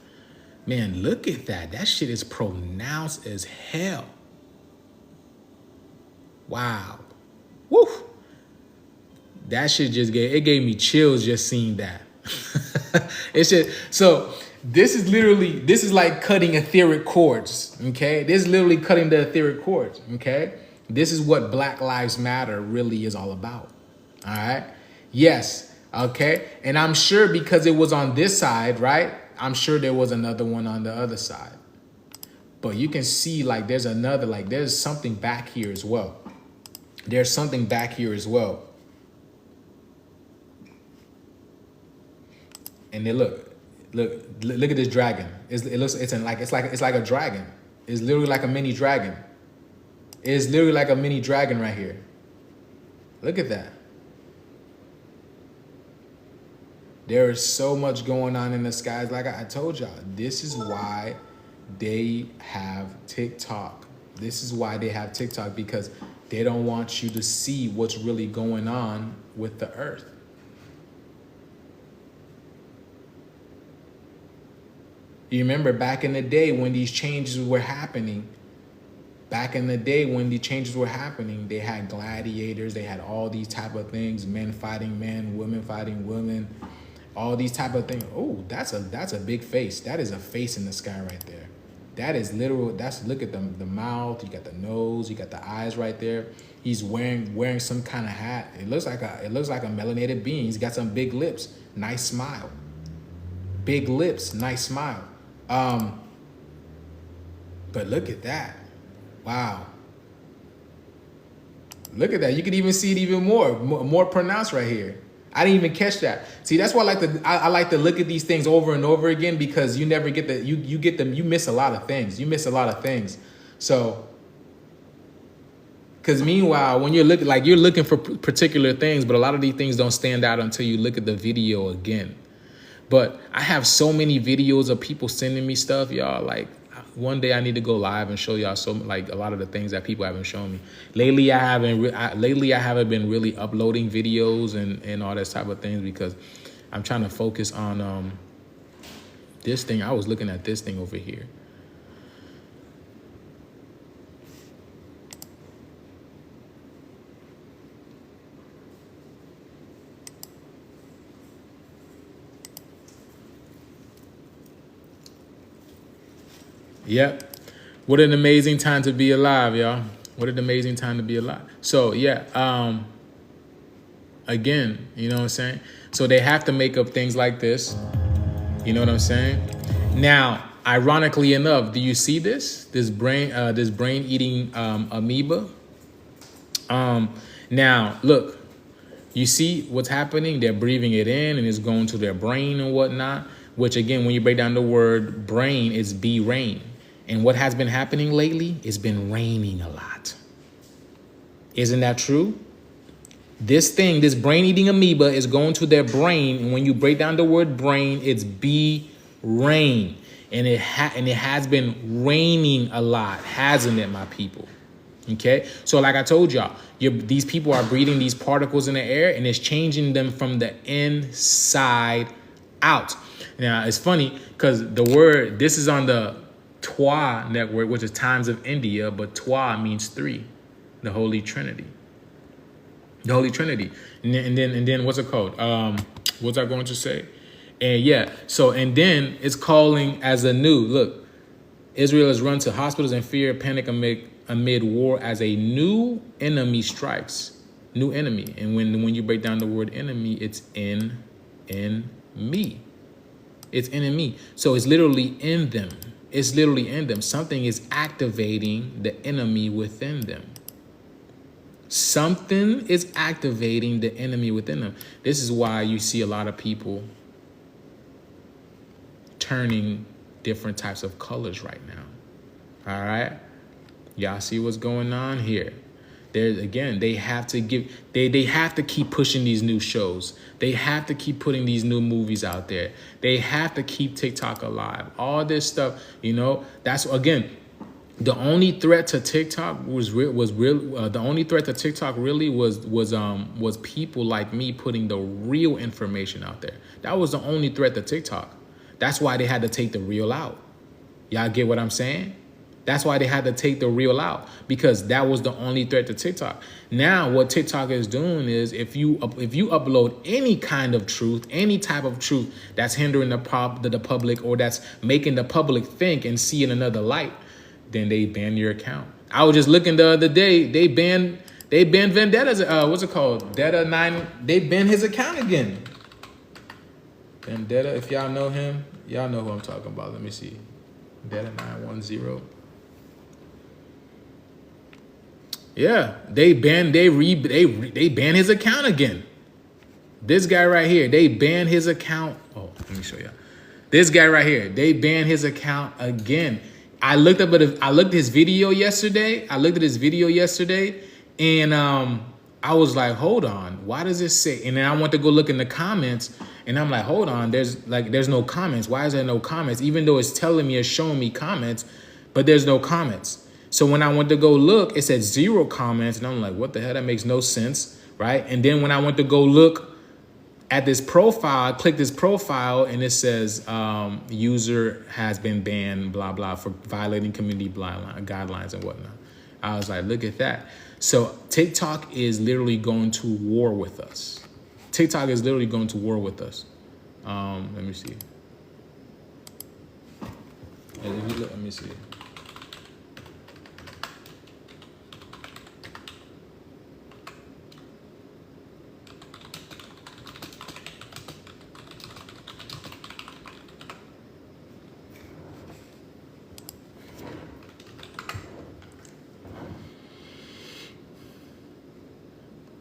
man, look at that. That shit is pronounced as hell. Wow. Woo. That shit gave me chills just seeing that. It's just, so this is like cutting etheric cords, okay? This is literally cutting the etheric cords, okay? This is what Black Lives Matter really is all about, all right? Yes, okay? And I'm sure because it was on this side, right? I'm sure there was another one on the other side. But you can see like there's another, like there's something back here as well. There's something back here as well. And then look at this dragon. It's like a dragon. It's literally like a mini dragon. It's literally like a mini dragon right here. Look at that. There is so much going on in the skies. Like I told y'all, this is why they have TikTok. This is why they have TikTok, because they don't want you to see what's really going on with the earth. You remember back in the day when these changes were happening, back in the day when the changes were happening, they had gladiators, they had all these type of things, men fighting men, women fighting women, all these type of things. Oh, that's a big face. That is a face in the sky right there. That is literal. Look at the mouth, you got the nose, you got the eyes right there. He's wearing some kind of hat. It looks like a melanated being. He's got some big lips, nice smile. Big lips, nice smile. But look at that. Wow. Look at that. You can even see it even more pronounced right here. I didn't even catch that. See, that's why I like to look at these things over and over again, because you never get you miss a lot of things. So, because meanwhile, when you're looking for particular things, but a lot of these things don't stand out until you look at the video again. But I have so many videos of people sending me stuff, y'all. Like, one day I need to go live and show y'all a lot of the things that people haven't shown me. Lately I haven't been really uploading videos and all this type of things, because I'm trying to focus on this thing. I was looking at this thing over here. Yep. What an amazing time to be alive, y'all. What an amazing time to be alive. So, yeah. Again, you know what I'm saying? So they have to make up things like this. You know what I'm saying? Now, ironically enough, do you see this? This brain eating amoeba. Now, look. You see what's happening? They're breathing it in and it's going to their brain and whatnot. Which, again, when you break down the word brain, it's be rain. And what has been happening lately? It's been raining a lot. Isn't that true? This brain-eating amoeba is going to their brain. And when you break down the word brain, it's be rain. And it has been raining a lot, hasn't it, my people? Okay? So like I told y'all, these people are breathing these particles in the air, and it's changing them from the inside out. Now, it's funny because this is on the Twa network, which is Times of India, but Twa means three, the Holy Trinity. The Holy Trinity. And then what's it called? What's I going to say? And yeah, so, and then it's calling as a new, look, Israel has run to hospitals in fear, panic amid war as a new enemy strikes. New enemy. And when you break down the word enemy, it's in me. It's enemy. So it's literally in them. It's literally in them. Something is activating the enemy within them. Something is activating the enemy within them. This is why you see a lot of people turning different types of colors right now. All right? Y'all see what's going on here. They have to they have to keep pushing these new shows. They have to keep putting these new movies out there. They have to keep TikTok alive. All this stuff, you know, that's, again, the only threat to TikTok was people like me putting the real information out there. That was the only threat to TikTok. That's why they had to take the real out. Y'all get what I'm saying? That's why they had to take the real out, because that was the only threat to TikTok. Now, what TikTok is doing is if you upload any kind of truth, any type of truth that's hindering the public, or that's making the public think and see in another light, then they ban your account. I was just looking the other day. They banned Vendetta's. What's it called? Detta 9. They banned his account again. Vendetta. If y'all know him, y'all know who I'm talking about. Let me see. Detta 910. Yeah, they banned his account again. This guy right here, they banned his account. Oh, let me show you. This guy right here, they banned his account again. I looked at his video yesterday. And I was like, hold on, why does this say? And then I went to go look in the comments, and I'm like, hold on, there's no comments. Why is there no comments? Even though it's telling me, it's showing me comments, but there's no comments. So when I went to go look, it said 0 comments, and I'm like, what the hell? That makes no sense, right? And then when I went to go look at this profile, I clicked this profile, and it says user has been banned, blah, blah, for violating community guidelines and whatnot. I was like, look at that. So TikTok is literally going to war with us. TikTok is literally going to war with us. Let me see. Let me see.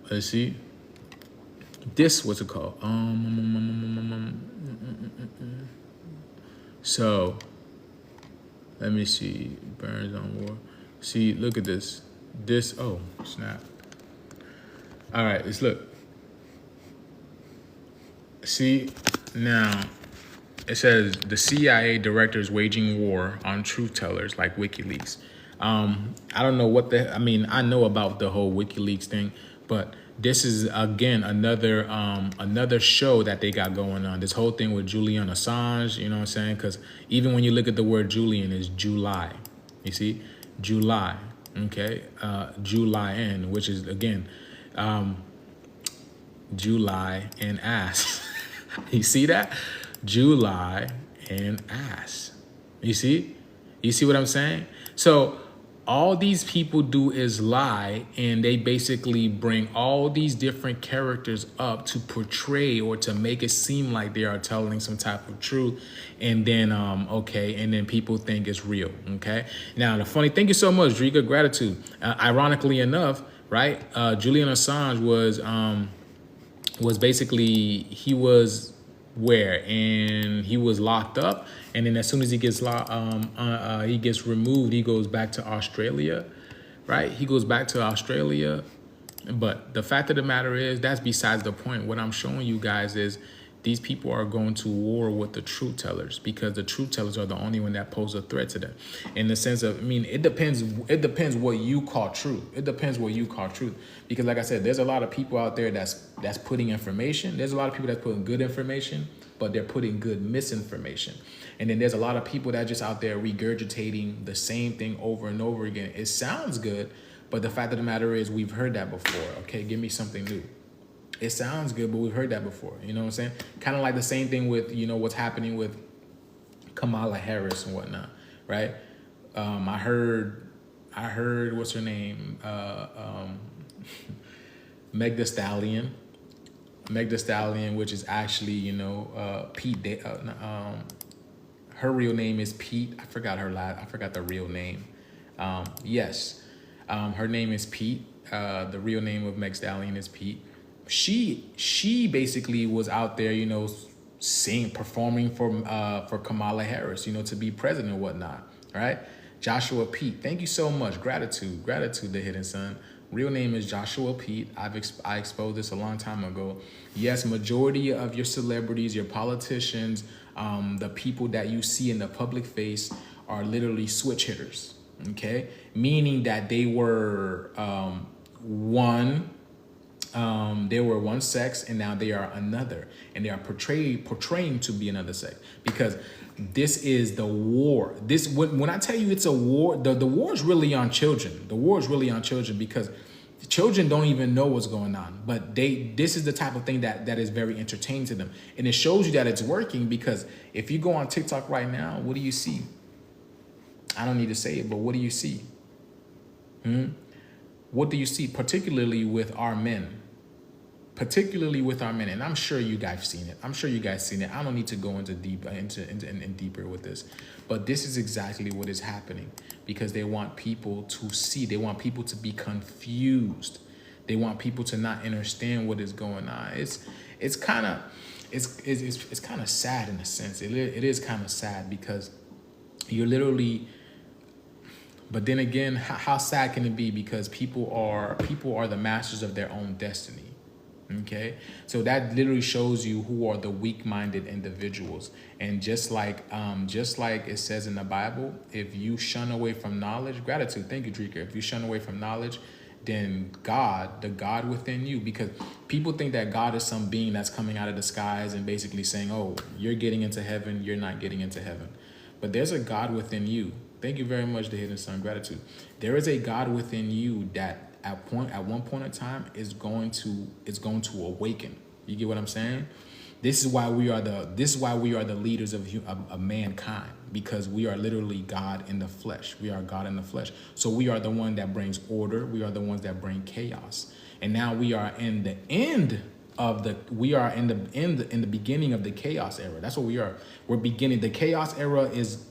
Let's see. This, what's it called? So, let me see. Burns on war. See, look at this. This, oh, snap. All right, let's look. See, now, it says the CIA director is waging war on truth tellers like WikiLeaks. I don't know what I mean, I know about the whole WikiLeaks thing, but this is, again, another show that they got going on. This whole thing with Julian Assange, you know what I'm saying? Because even when you look at the word Julian, it's July. You see? July, okay? Julian, which is, again, July and ass. You see that? July and ass. You see? You see what I'm saying? So all these people do is lie, and they basically bring all these different characters up to portray or to make it seem like they are telling some type of truth. And then, okay, and then people think it's real, okay? Now, the funny, thank you so much, Drika, gratitude. Ironically enough, right, Julian Assange was basically, he was where? And he was locked up. And then as soon as he gets he gets removed, he goes back to Australia, right? He goes back to Australia. But the fact of the matter is, that's besides the point. What I'm showing you guys is these people are going to war with the truth tellers, because the truth tellers are the only one that pose a threat to them. In the sense of, I mean, it depends what you call truth. It depends what you call truth. Because like I said, there's a lot of people out there that's putting information. There's a lot of people that's putting good information, but they're putting good misinformation. And then there's a lot of people that just out there regurgitating the same thing over and over again. It sounds good, but the fact of the matter is, we've heard that before. Okay, give me something new. It sounds good, but we've heard that before. You know what I'm saying? Kind of like the same thing with, you know, what's happening with Kamala Harris and whatnot, right? I heard, what's her name? Meg Thee Stallion. Meg Thee Stallion, which is actually, you know, Pete. Her real name is Pete. I forgot the real name. Yes, her name is Pete. The real name of Meg Thee Stallion is Pete. She basically was out there, you know, performing for Kamala Harris, you know, to be president and whatnot, right? Joshua Pete, thank you so much. Gratitude, the hidden son. Real name is Joshua Pete. I exposed this a long time ago. Yes, majority of your celebrities, your politicians, the people that you see in the public face are literally switch hitters, okay? Meaning that they were one sex, and now they are another, and they are portraying to be another sex, because this is the war. When I tell you it's a war, the war is really on children. The war is really on children, because children don't even know what's going on, but this is the type of thing that is very entertaining to them. And it shows you that it's working, because if you go on TikTok right now, what do you see? I don't need to say it, but what do you see? What do you see, particularly with our men? And I'm sure you guys seen it. I don't need to go into deeper with this, but this is exactly what is happening, because they want people to see. They want people to be confused. They want people to not understand what is going on. It's kind of sad in a sense. It is kind of sad, because you're literally. But then again, how sad can it be? Because people are the masters of their own destiny. Okay, so that literally shows you who are the weak-minded individuals. And just like it says in the Bible, if you shun away from knowledge, gratitude, thank you, Drika. If you shun away from knowledge, then God, the God within you, because people think that God is some being that's coming out of the skies and basically saying, oh, you're getting into heaven, you're not getting into heaven. But there's a God within you. Thank you very much, the Hidden Sun. Gratitude. There is a God within you that at one point in time is going to awaken. You get what I'm saying? This is why we are the leaders of mankind, because we are literally God in the flesh. We are God in the flesh. So we are the one that brings order. We are the ones that bring chaos. And now we are in the beginning of the chaos era. That's what we are. We're beginning. The chaos era is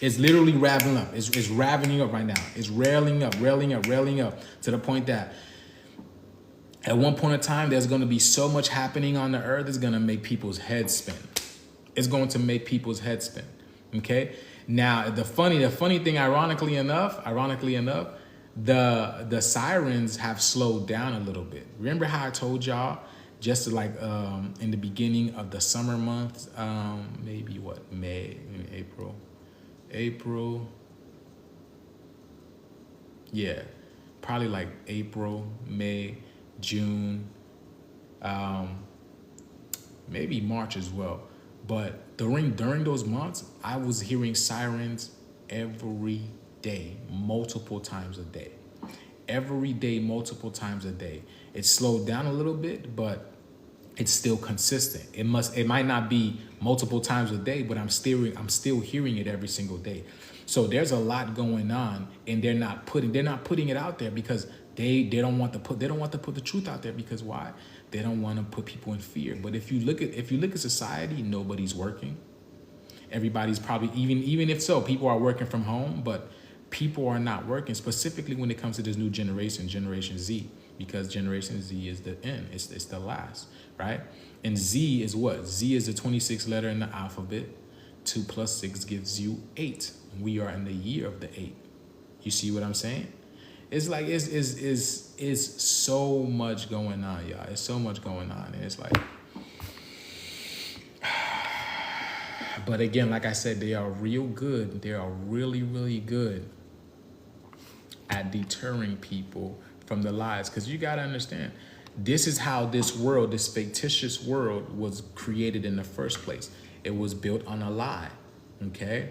literally revving up. It's ravening up right now. It's railing up to the point that at one point in time, there's going to be so much happening on the earth. It's going to make people's heads spin. It's going to make people's heads spin. Okay. Now, the funny thing, ironically enough, the sirens have slowed down a little bit. Remember how I told y'all just like in the beginning of the summer months, maybe what, May, April. Yeah, probably like April, May, June, maybe March as well. But during those months, I was hearing sirens every day, multiple times a day. Every day, multiple times a day. It slowed down a little bit, but it's still consistent. It might not be multiple times a day, but I'm still hearing it every single day. So there's a lot going on, and they're not putting it out there because they don't want to put the truth out there, because why? They don't want to put people in fear. But if you look at society, nobody's working. Everybody's probably, even if so, people are working from home, but people are not working, specifically when it comes to this new generation, Generation Z, because Generation Z is the end. It's the last, right? And Z is what? Z is the 26th letter in the alphabet. 2 + 6 gives you 8. We are in the year of the 8. You see what I'm saying? It's like it's so much going on, y'all. It's so much going on, and it's like. But again, like I said, they are real good. They are really, really good at deterring people from the lies. Because you got to understand, this is how this world, this fictitious world, was created in the first place. It was built on a lie, okay?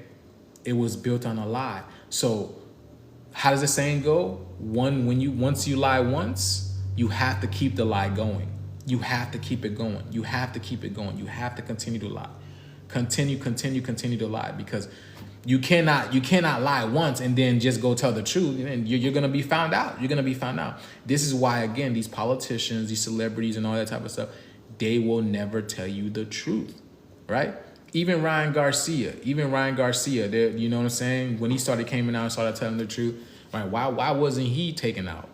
It was built on a lie. So how does the saying go? Once you lie once, you have to keep the lie going. You have to keep it going. You have to keep it going. You have to continue to lie. Continue to lie, because you cannot lie once and then just go tell the truth, and you're going to be found out. You're going to be found out. This is why, again, these politicians, these celebrities and all that type of stuff, they will never tell you the truth, right? Even Ryan Garcia, there, you know what I'm saying? When he started coming out and started telling the truth, right? Why wasn't he taken out?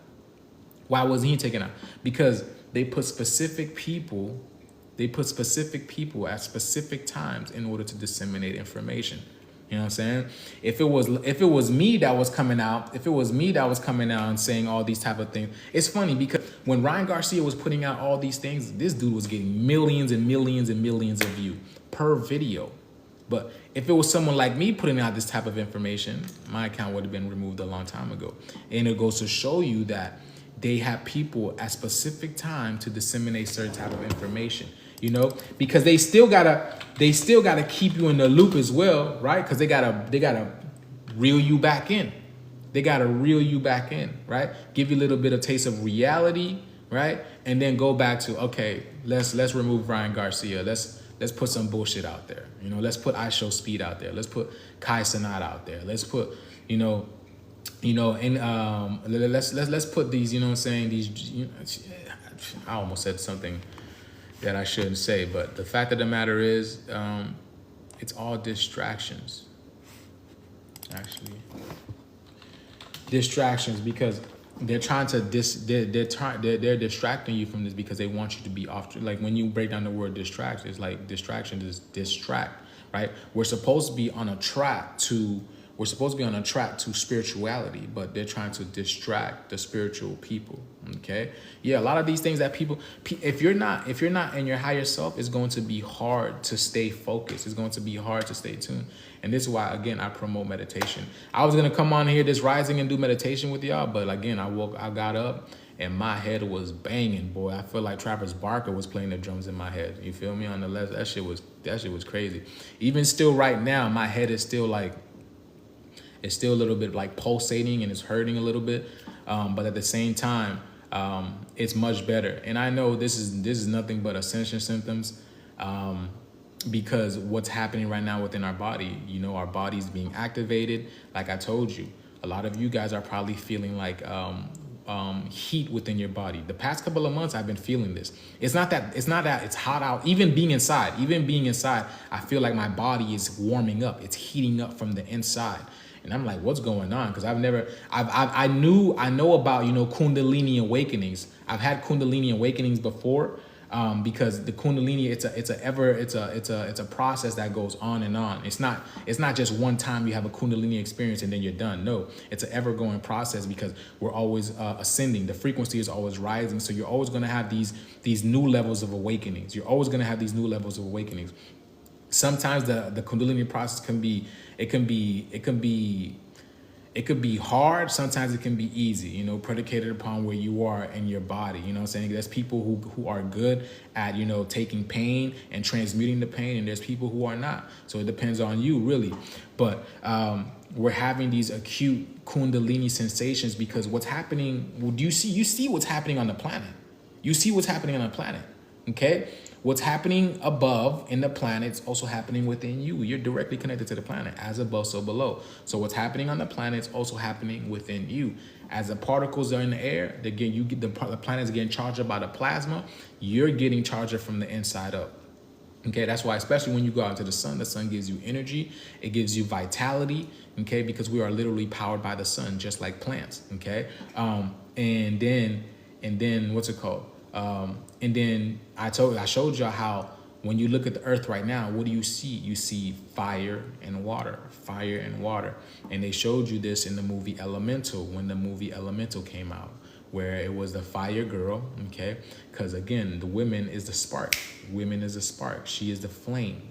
Why wasn't he taken out? Because they put specific people at specific times in order to disseminate information. You know what I'm saying? If it was me that was coming out, and saying all these type of things, it's funny because when Ryan Garcia was putting out all these things, this dude was getting millions and millions and millions of views per video. But if it was someone like me putting out this type of information, my account would have been removed a long time ago. And it goes to show you that they have people at specific time to disseminate certain type of information. You know, because they still gotta keep you in the loop as well, right? Because they gotta reel you back in. They gotta reel you back in, right? Give you a little bit of taste of reality, right? And then go back to, okay, let's remove Ryan Garcia. Let's put some bullshit out there. You know, let's put I Show Speed out there. Let's put Kai Cenat out there. Let's put, and let's put these, you know what I'm saying? These, I almost said something that I shouldn't say, but the fact of the matter is, it's all distractions. Actually, distractions, because they're trying to they're distracting you from this because they want you to be off. Like when you break down the word distract, it's like distraction is distract, right? We're supposed to be on a track to spirituality, but they're trying to distract the spiritual people. Okay. Yeah. A lot of these things that people, if you're not in your higher self, it's going to be hard to stay focused. It's going to be hard to stay tuned. And this is why, again, I promote meditation. I was going to come on here this rising and do meditation with y'all. But again, I got up and my head was banging, boy. I feel like Travis Barker was playing the drums in my head. You feel me? On the left, that shit was crazy. Even still right now, my head is still like It's still a little bit like pulsating and it's hurting a little bit. But at the same time, it's much better. And I know this is nothing but ascension symptoms, because what's happening right now within our body, you know, our body's being activated. Like I told you, a lot of you guys are probably feeling like heat within your body. The past couple of months, I've been feeling this. It's not that it's hot out. Even being inside, I feel like my body is warming up. It's heating up from the inside. And I'm like, what's going on? Because I know about, you know, Kundalini awakenings. I've had Kundalini awakenings before, because the Kundalini, it's a process that goes on and on. It's not just one time you have a Kundalini experience and then you're done. No, it's an ever going process, because we're always ascending. The frequency is always rising. So you're always going to have these new levels of awakenings. You're always going to have these new levels of awakenings. Sometimes the Kundalini process can be hard. Sometimes it can be easy, you know, predicated upon where you are in your body. You know what I'm saying? There's people who are good at, you know, taking pain and transmuting the pain, and there's people who are not. So it depends on you, really. But we're having these acute Kundalini sensations because what's happening, well, you see what's happening on the planet. You see what's happening on the planet, okay? What's happening above in the planet is also happening within you. You're directly connected to the planet, as above, so below. So what's happening on the planet is also happening within you. As the particles are in the air, the planet is getting charged up by the plasma. You're getting charged up from the inside up. Okay, that's why, especially when you go out to the sun gives you energy. It gives you vitality. Okay, because we are literally powered by the sun, just like plants. Okay, and then what's it called? And then I showed y'all how when you look at the earth right now, what do you see? You see fire and water. And they showed you this in the movie Elemental, when the movie Elemental came out, where it was the fire girl, okay? Because again, the women is the spark. Women is a spark. She is the flame.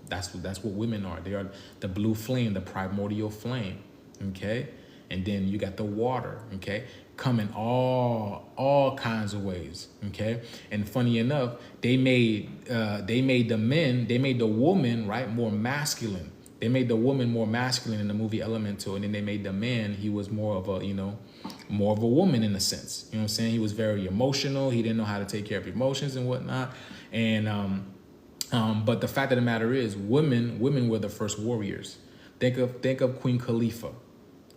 That's what women are. They are the blue flame, the primordial flame, okay? And then you got the water, okay? Come in all kinds of ways, okay? And funny enough, they made the woman, right, more masculine. They made the woman more masculine in the movie Elemental, and then they made the man, he was more of a woman in a sense. You know what I'm saying? He was very emotional. He didn't know how to take care of emotions and whatnot. And but the fact of the matter is, women were the first warriors. Think of Queen Khalifa.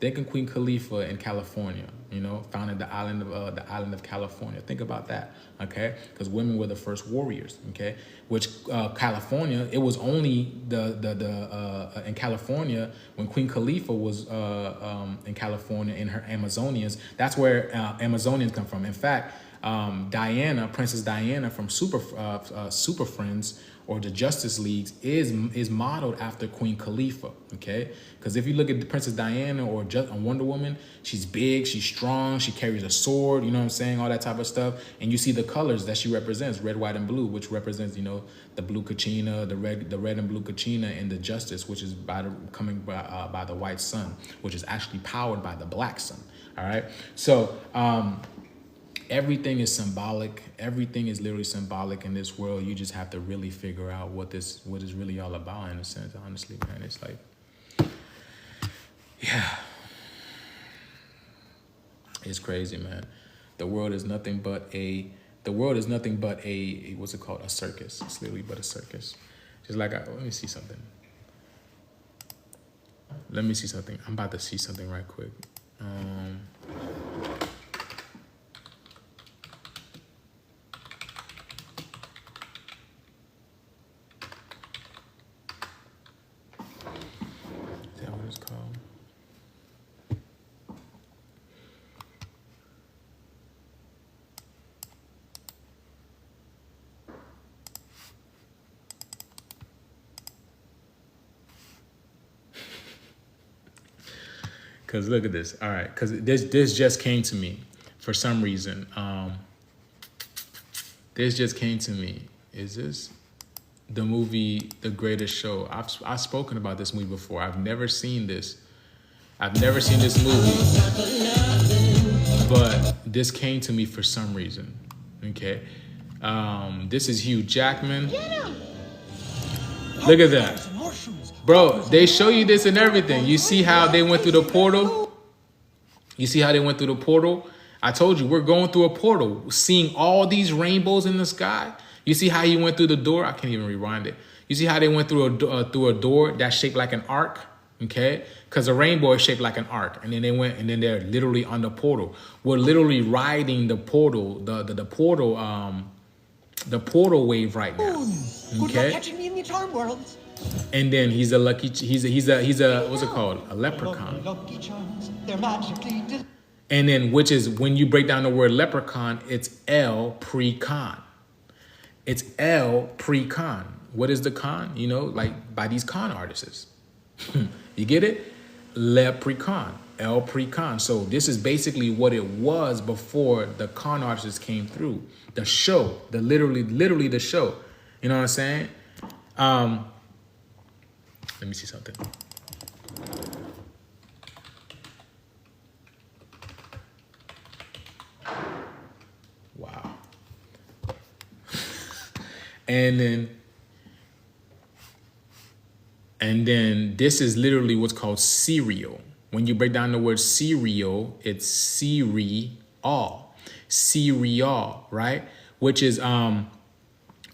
Think of Queen Khalifa in California, you know, founded the island of California. Think about that, okay? Because women were the first warriors, okay? Which California, it was only in California when Queen Khalifa was in California in her Amazonians. That's where Amazonians come from. In fact, Princess Diana from Super Friends, or the Justice Leagues, is modeled after Queen Khalifa, okay? Because if you look at the Princess Diana or Wonder Woman, she's big, she's strong, she carries a sword, you know what I'm saying, all that type of stuff. And you see the colors that she represents, red, white, and blue, which represents, you know, the blue Kachina, the red and blue Kachina, and the Justice, which is coming by the white sun, which is actually powered by the black sun, all right? So, everything is symbolic. Everything is literally symbolic in this world. You just have to really figure out what is really all about, in a sense, honestly, man. It's like, yeah. It's crazy, man. The world is nothing but a what's it called? A circus. It's literally but a circus. Just like, let me see something. I'm about to see something right quick. Because look at this. All right. Because this just came to me for some reason. This just came to me. Is this the movie The Greatest Show? I've spoken about this movie before. I've never seen this. I've never seen this movie. But this came to me for some reason. Okay. This is Hugh Jackman. Look at that. Bro, they show you this and everything. You see how they went through the portal? You see how they went through the portal? I told you, we're going through a portal, seeing all these rainbows in the sky. You see how he went through the door? I can't even rewind it. You see how they went through a door that's shaped like an arc? Okay, because a rainbow is shaped like an arc, and then they went, and then they're literally on the portal. We're literally riding the portal, the portal wave right now. Okay, catching me in the charm world. And then he's a lucky, he's a what's it called? A leprechaun. Lucky charms, they're magically. And then, which is when you break down the word leprechaun, it's El Pre-Con. It's El Pre-Con. What is the con? You know, like by these con artists. You get it? Leprechaun, El Pre-Con. So this is basically what it was before the con artists came through. The show, literally the show. You know what I'm saying? Let me see something. Wow. And then this is literally what's called serial. When you break down the word serial, it's serial, right? Which is,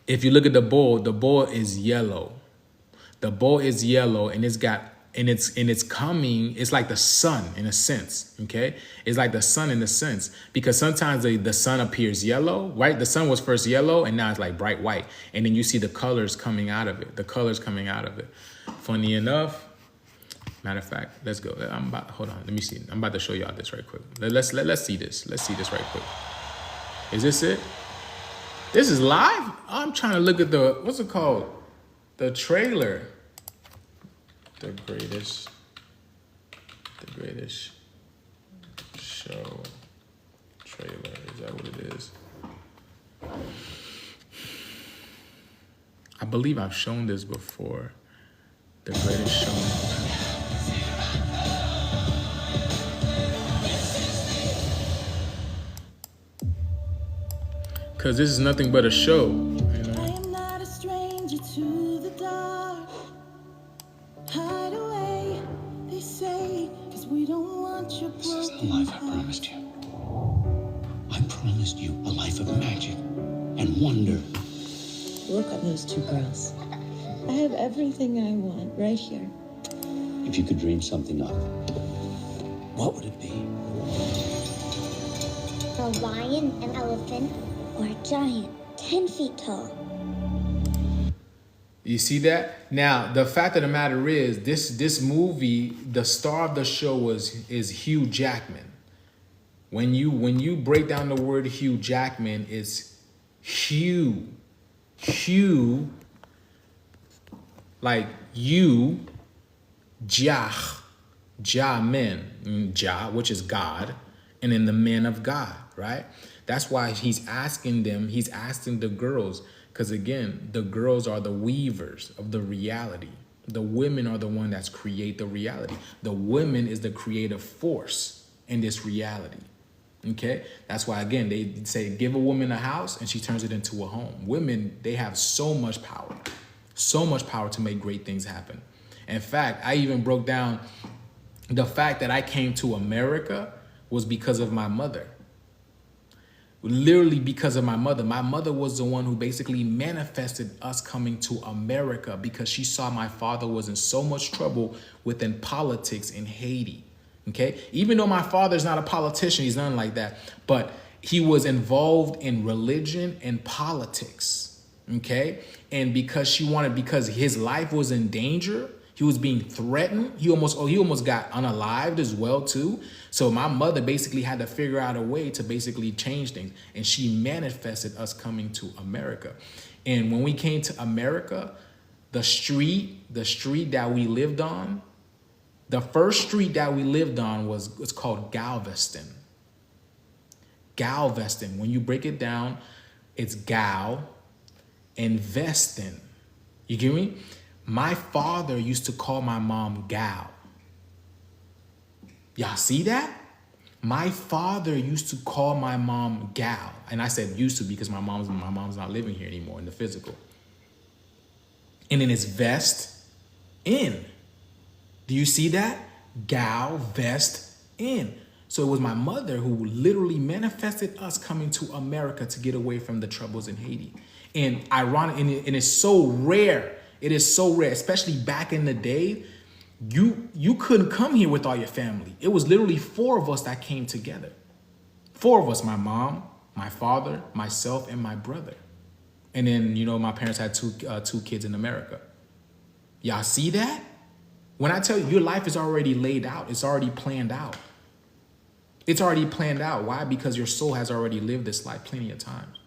if you look at the bull is yellow. The bull is yellow, and it's got, and it's coming, it's like the sun in a sense, okay? It's like the sun in a sense, because sometimes the sun appears yellow, right? The sun was first yellow, and now it's like bright white. And then you see the colors coming out of it, Funny enough, matter of fact, let's go. Hold on, let me see. I'm about to show y'all this right quick. Let's see this. Let's see this right quick. Is this it? This is live? I'm trying to look at the, what's it called? The trailer. The greatest show trailer. Is that what it is? I believe I've shown this before. The greatest show. Because this is nothing but a show. You know? I am not a stranger to the dark. Hide away, they say, because we don't want your broken. This is the life I promised you. I promised you a life of magic and wonder. Look at those two girls. I have everything I want right here. If you could dream something up, what would it be? A lion, an elephant, or a giant 10 feet tall. You see that? Now, the fact of the matter is, this movie, the star of the show is Hugh Jackman. When you break down the word Hugh Jackman, it's Hugh, like you, Jah men, Jah, which is God, and then the men of God, right? That's why he's asking the girls, because again, the girls are the weavers of the reality. The women are the one that's create the reality. The women is the creative force in this reality. Okay, that's why again they say give a woman a house and she turns it into a home. Women, they have so much power to make great things happen. In fact, I even broke down the fact that I came to America was because of my mother. Literally because of my mother. My mother was the one who basically manifested us coming to America because she saw my father was in so much trouble within politics in Haiti. Okay, even though my father's not a politician, he's nothing like that, but he was involved in religion and politics. Okay, and because his life was in danger, he was being threatened. He almost got unalived as well too. So my mother basically had to figure out a way to basically change things, and she manifested us coming to America. And when we came to America, the street that we lived on. The first street that we lived on was called Galveston. Galveston. When you break it down, it's Gal and Veston. You get me? My father used to call my mom Gal. Y'all see that? My father used to call my mom Gal. And I said used to because my mom's not living here anymore in the physical. And then it's Vest in. Do you see that? Gal Vest in. So it was my mother who literally manifested us coming to America to get away from the troubles in Haiti. And ironic, and it's so rare. It is so rare, especially back in the day. You couldn't come here with all your family. It was literally 4 of us that came together. 4 of us, my mom, my father, myself, and my brother. And then, you know, my parents had two kids in America. Y'all see that? When I tell you, your life is already laid out. It's already planned out. It's already planned out. Why? Because your soul has already lived this life plenty of times.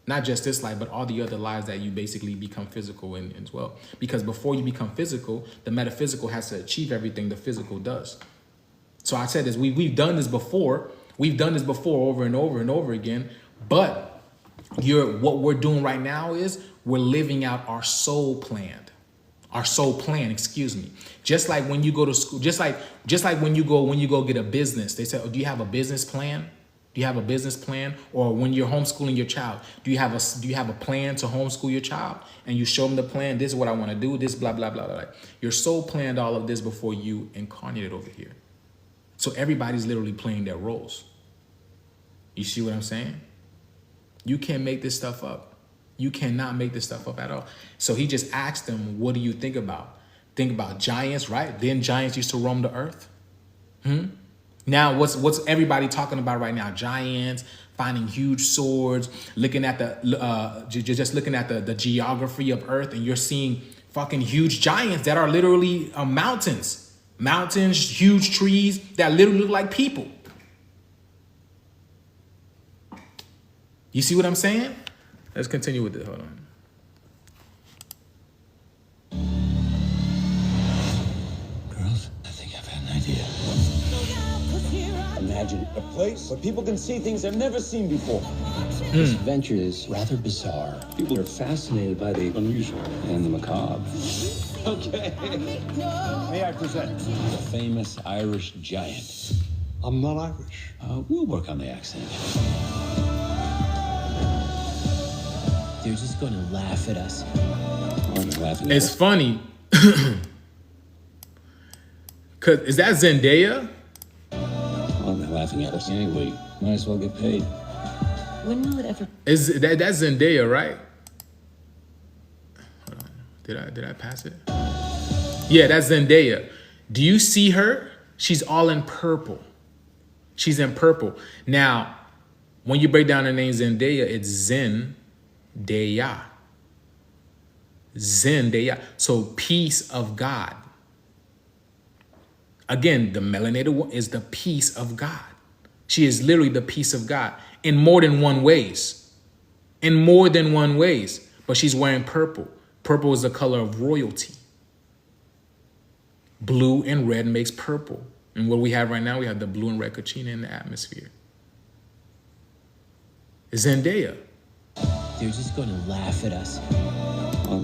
Not just this life, but all the other lives that you basically become physical in as well. Because before you become physical, the metaphysical has to achieve everything the physical does. So I said this, we've done this before. We've done this before over and over and over again. But what we're doing right now is we're living out our soul plan. Our soul plan, excuse me. Just like when you go to school, just like when you go get a business, they say, oh, do you have a business plan? Do you have a business plan? Or when you're homeschooling your child, do you have a plan to homeschool your child? And you show them the plan. This is what I want to do. This blah blah blah blah. Your soul planned all of this before you incarnated over here. So everybody's literally playing their roles. You see what I'm saying? You can't make this stuff up. You cannot make this stuff up at all. So he just asked them, what do you think about? Think about giants, right? Then giants used to roam the earth. Now, what's everybody talking about right now? Giants, finding huge swords, looking at just looking at the geography of Earth, and you're seeing fucking huge giants that are literally mountains, huge trees that literally look like people. You see what I'm saying? Let's continue with it. Hold on. Girls, I think I've had an idea. Imagine a place where people can see things they've never seen before. This adventure is rather bizarre. People are fascinated by the unusual and the macabre. Okay. May I present the famous Irish giant? I'm not Irish. We'll work on the accent. They're just going to laugh at us. It's funny. Cause is that Zendaya? Oh, they're laughing at us anyway. Might as well get paid. When will it ever? Is that's Zendaya, right? Hold on. Did I pass it? Yeah, that's Zendaya. Do you see her? She's all in purple. She's in purple. Now, when you break down her name Zendaya, it's Zendaya. Zendaya. So peace of God. Again, the melanated one is the peace of God. She is literally the peace of God in more than one ways. In more than one ways. But she's wearing purple. Purple is the color of royalty. Blue and red makes purple. And what we have right now, we have the blue and red kachina in the atmosphere. Zendaya. They're just going to laugh at us.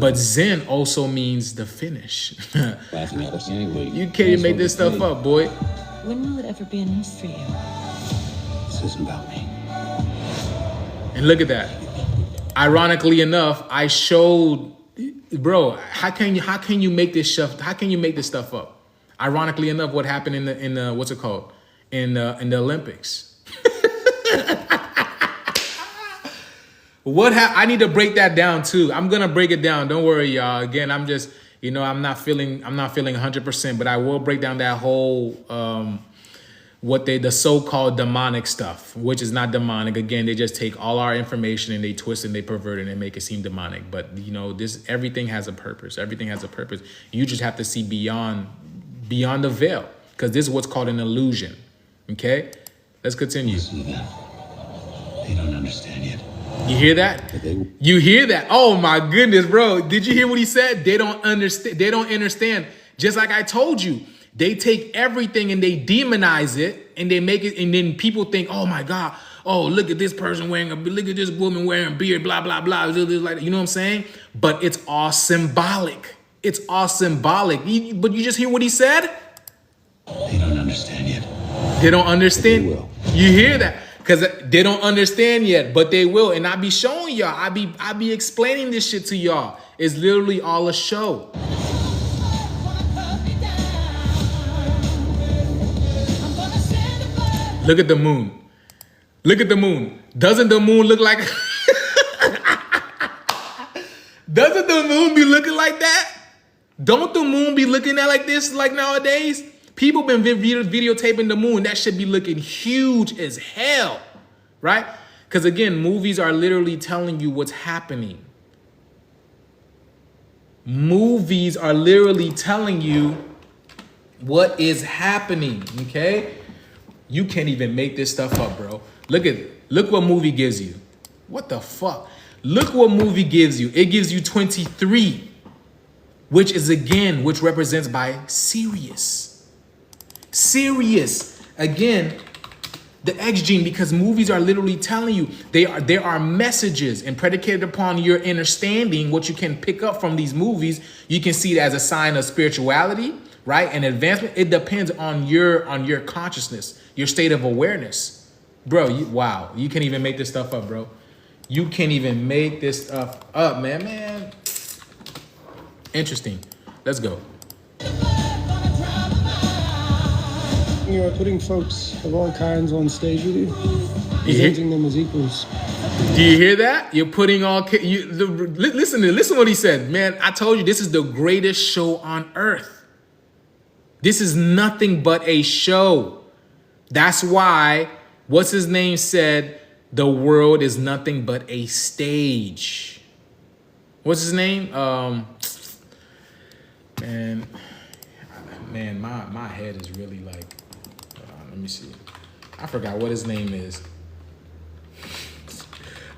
But Zen also means the finish. Laughing at us anyway. You can't make this stuff up, boy. When will it ever be enough for you? This isn't about me. And look at that. Ironically enough, I showed, bro, how can you make this stuff? How can you make this stuff up? Ironically enough, what happened in the what's it called? In the Olympics. I need to break that down too. I'm gonna break it down. Don't worry, y'all. Again, I'm just, I'm not feeling 100%, but I will break down that whole the so-called demonic stuff, which is not demonic. Again, they just take all our information and they twist and they pervert it and make it seem demonic. But everything has a purpose. Everything has a purpose. You just have to see beyond the veil, because this is what's called an illusion. Okay, let's continue. Listen to them. They don't understand yet. You hear that? You hear that? Oh my goodness, bro. Did you hear what he said? They don't understand. They don't understand. Just like I told you, they take everything and they demonize it and they make it. And then people think, oh my God. Oh, look at this person look at this woman wearing a beard, blah, blah, blah. You know what I'm saying? But it's all symbolic. It's all symbolic. But you just hear what he said? They don't understand yet. They don't understand. They will. You hear that? Because they don't understand yet, but they will. And I be showing y'all. I be explaining this shit to y'all. It's literally all a show. Look at the moon. Look at the moon. Doesn't the moon look like... Doesn't the moon be looking like that? Don't the moon be looking at like this like nowadays? People been videotaping the moon. That should be looking huge as hell, right? Because again, movies are literally telling you what's happening. Movies are literally telling you what is happening, okay? You can't even make this stuff up, bro. Look what movie gives you. What the fuck? Look what movie gives you. It gives you 23, which is again, which represents by Sirius. Sirius, again, the X gene, because movies are literally telling you there are messages, and predicated upon your understanding what you can pick up from these movies, you can see it as a sign of spirituality, right? And advancement. It depends on your consciousness, your state of awareness. Bro, wow, you can't even make this stuff up, bro. You can't even make this stuff up, man. Interesting. Let's go. You are putting folks of all kinds on stage with you, presenting them as equals. Do you hear that? You're putting all... Listen what he said. Man, I told you this is the greatest show on earth. This is nothing but a show. That's why, what's his name said, the world is nothing but a stage. What's his name? Man, my head is really like... let me see. I forgot what his name is.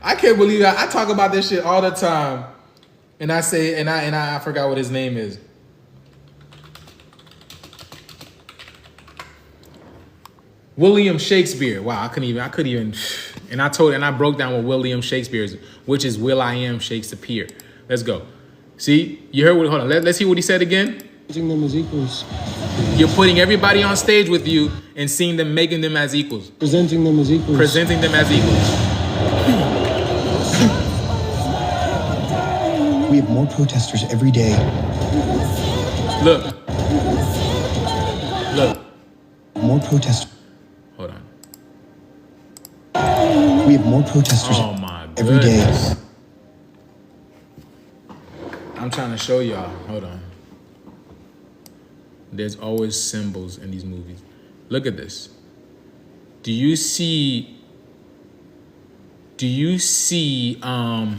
I can't believe I talk about this shit all the time, and I say I forgot what his name is. William Shakespeare. Wow, I couldn't even. And I broke down what William Shakespeare is, which is Will I Am Shakespeare. Let's go. See, you heard what? Hold on. Let's hear what he said again. Presenting them as equals. You're putting everybody on stage with you and seeing them, making them as equals. Presenting them as equals. Presenting them as equals. We have more protesters every day. Look. More protesters. Hold on. We have more protesters every day. I'm trying to show y'all. Hold on. There's always symbols in these movies. Look at this. Do you see wow,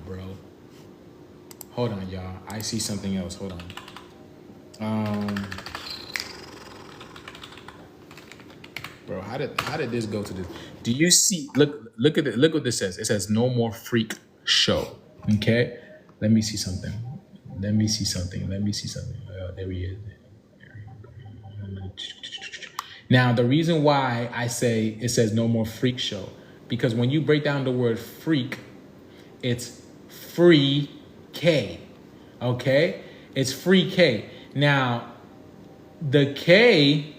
bro. Hold on, y'all. I see something else. Hold on. Bro, how did this go to this? Do you see, look at it, look what this says. It says no more freak show. Okay? Let me see something. There he is. Now, the reason why I say it says no more freak show, because when you break down the word freak, it's free K, okay? It's free K. Now, the K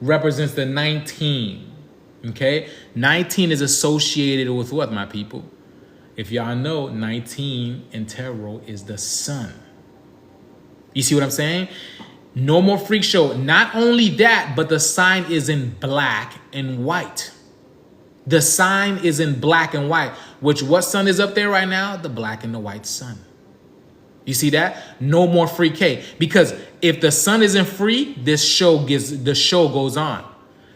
represents the 19, okay? 19 is associated with what, my people? If y'all know, 19 in tarot is the sun. You see what I'm saying? No more freak show. Not only that, but the sign is in black and white. The sign is in black and white, which what sun is up there right now? The black and the white sun. You see that? No more free K. Because if the sun isn't free, the show goes on.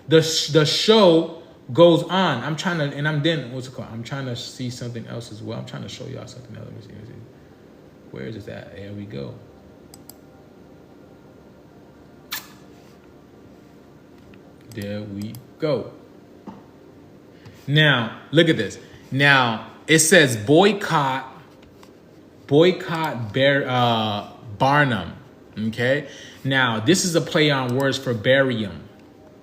The show goes on. I'm trying to, and I'm then, what's it called? I'm trying to see something else as well. I'm trying to show y'all something else. Let me see. Where is it at? There we go. There we go. Now, look at this. Now, it says boycott Barnum, okay? Now, this is a play on words for barium,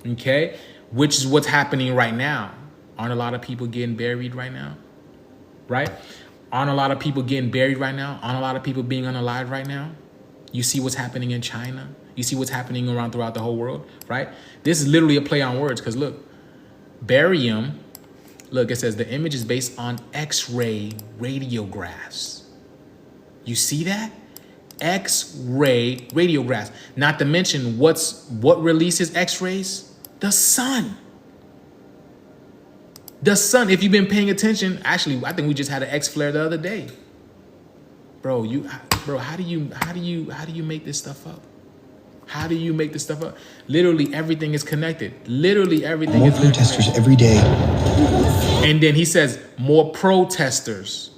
okay? Which is what's happening right now. Aren't a lot of people getting buried right now? Right? Aren't a lot of people getting buried right now? Aren't a lot of people being unalive right now? You see what's happening in China? You see what's happening around throughout the whole world, right? This is literally a play on words, because look, barium, look, it says the image is based on X-ray radiographs. You see that? X-ray radiographs. Not to mention what releases X-rays? The sun. The sun. If you've been paying attention, actually, I think we just had an X flare the other day. Bro, how do you make this stuff up? How do you make this stuff up? Literally everything is connected. Literally everything More is protesters every day. And then he says, more protesters.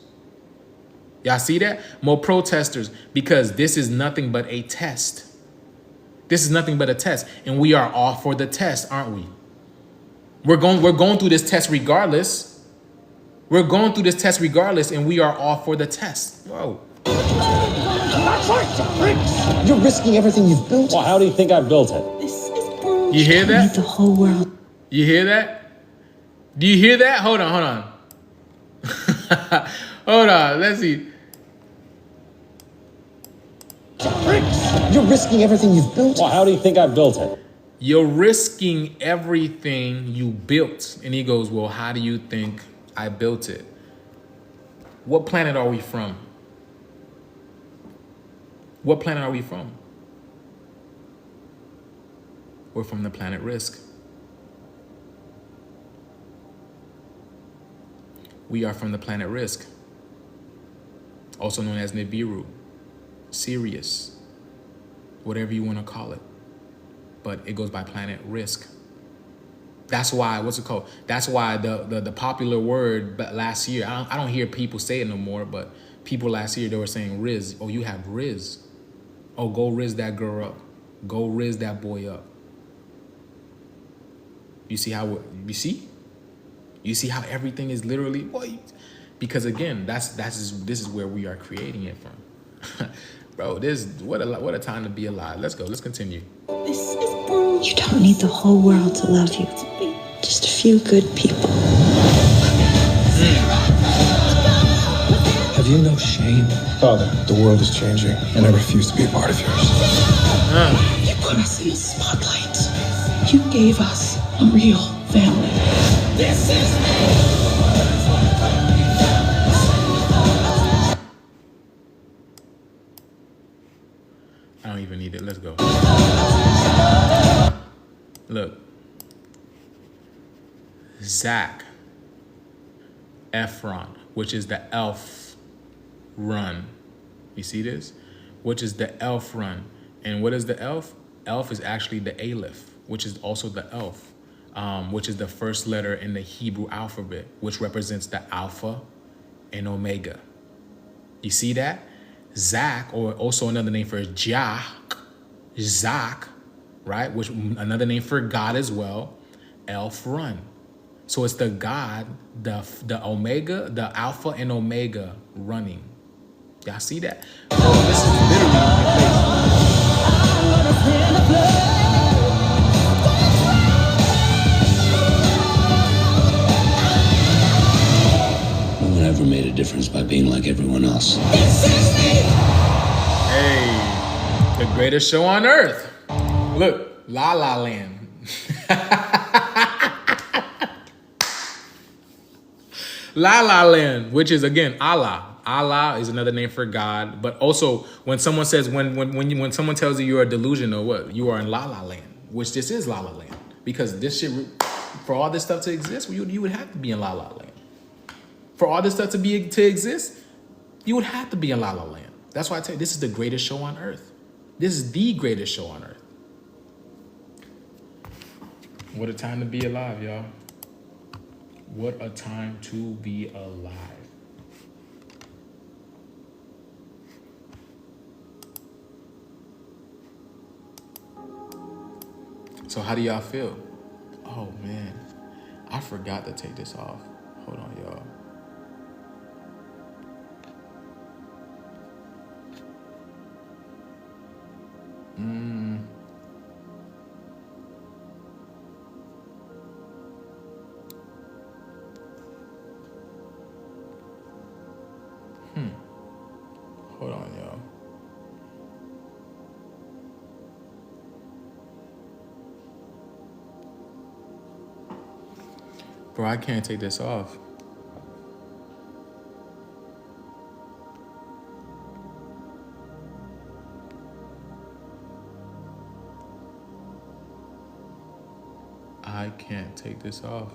Y'all see that? More protesters, because this is nothing but a test. This is nothing but a test. And we are all for the test, aren't we? We're going through this test regardless. We're going through this test regardless, and we are all for the test. Whoa. You're risking everything you've built. Well, how do you think I built it? You hear that? The whole world. You hear that? Do you hear that? Hold on. Hold on. Let's see. You're risking everything you've built. Well, how do you think I built it? You're risking everything you built. And he goes, well, how do you think I built it? What planet are we from? What planet are we from? We're from the planet Risk. We are from the planet Risk, also known as Nibiru, Sirius, whatever you want to call it. But it goes by planet Risk. That's why, what's it called? That's why the popular word last year, I don't hear people say it no more, but people last year, they were saying Riz. Oh, you have Riz. Oh, go Riz that girl up. Go Riz that boy up. You see how, You see how everything is literally, boy, because again, this is where we are creating it from. Bro, what a time to be alive. Let's go, let's continue. This is brutal. You don't need the whole world to love you. Just a few good people. Have you no shame? Father, the world is changing, and I refuse to be a part of yours. You put us in the spotlight. You gave us a real family. This is I don't even need it. Let's go. Look. Zac Efron, which is the elf run. You see this? Which is the elf run. And what is the elf? Elf is actually the Aleph, which is also the elf, which is the first letter in the Hebrew alphabet, which represents the Alpha and Omega. You see that? Zac, or also another name for Zach, right? Which another name for God as well, elf run. So it's the God, the Omega, the Alpha and Omega running. Y'all see that? Oh, this is literally No one ever made a difference by being like everyone else. Hey, the greatest show on earth. Look, La La Land. La La Land, which is again Allah. Allah is another name for God. But also, when someone says, when someone tells you you're a delusional, what? You are in La La Land, which this is La La Land. Because this shit, for all this stuff to exist, you would have to be in La La Land. For all this stuff to exist, you would have to be in La La Land. That's why I tell you, this is the greatest show on earth. This is the greatest show on earth. What a time to be alive, y'all. What a time to be alive. So how do y'all feel? Oh man, I forgot to take this off. Hold on, y'all. Hold on, y'all. Bro, I can't take this off. I can't take this off.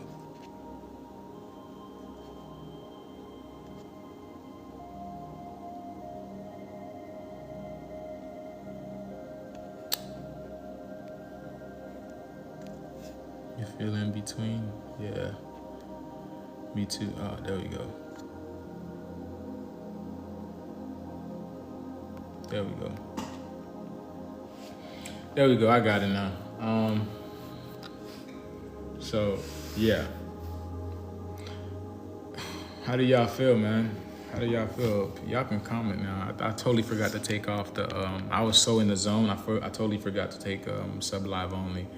You feel in between? Yeah. Me too. Oh, there we go. There we go. There we go. I got it now. So yeah. How do y'all feel, man? How do y'all feel? Y'all can comment now. I totally forgot to take off the. I was so in the zone. I totally forgot to take sub live only.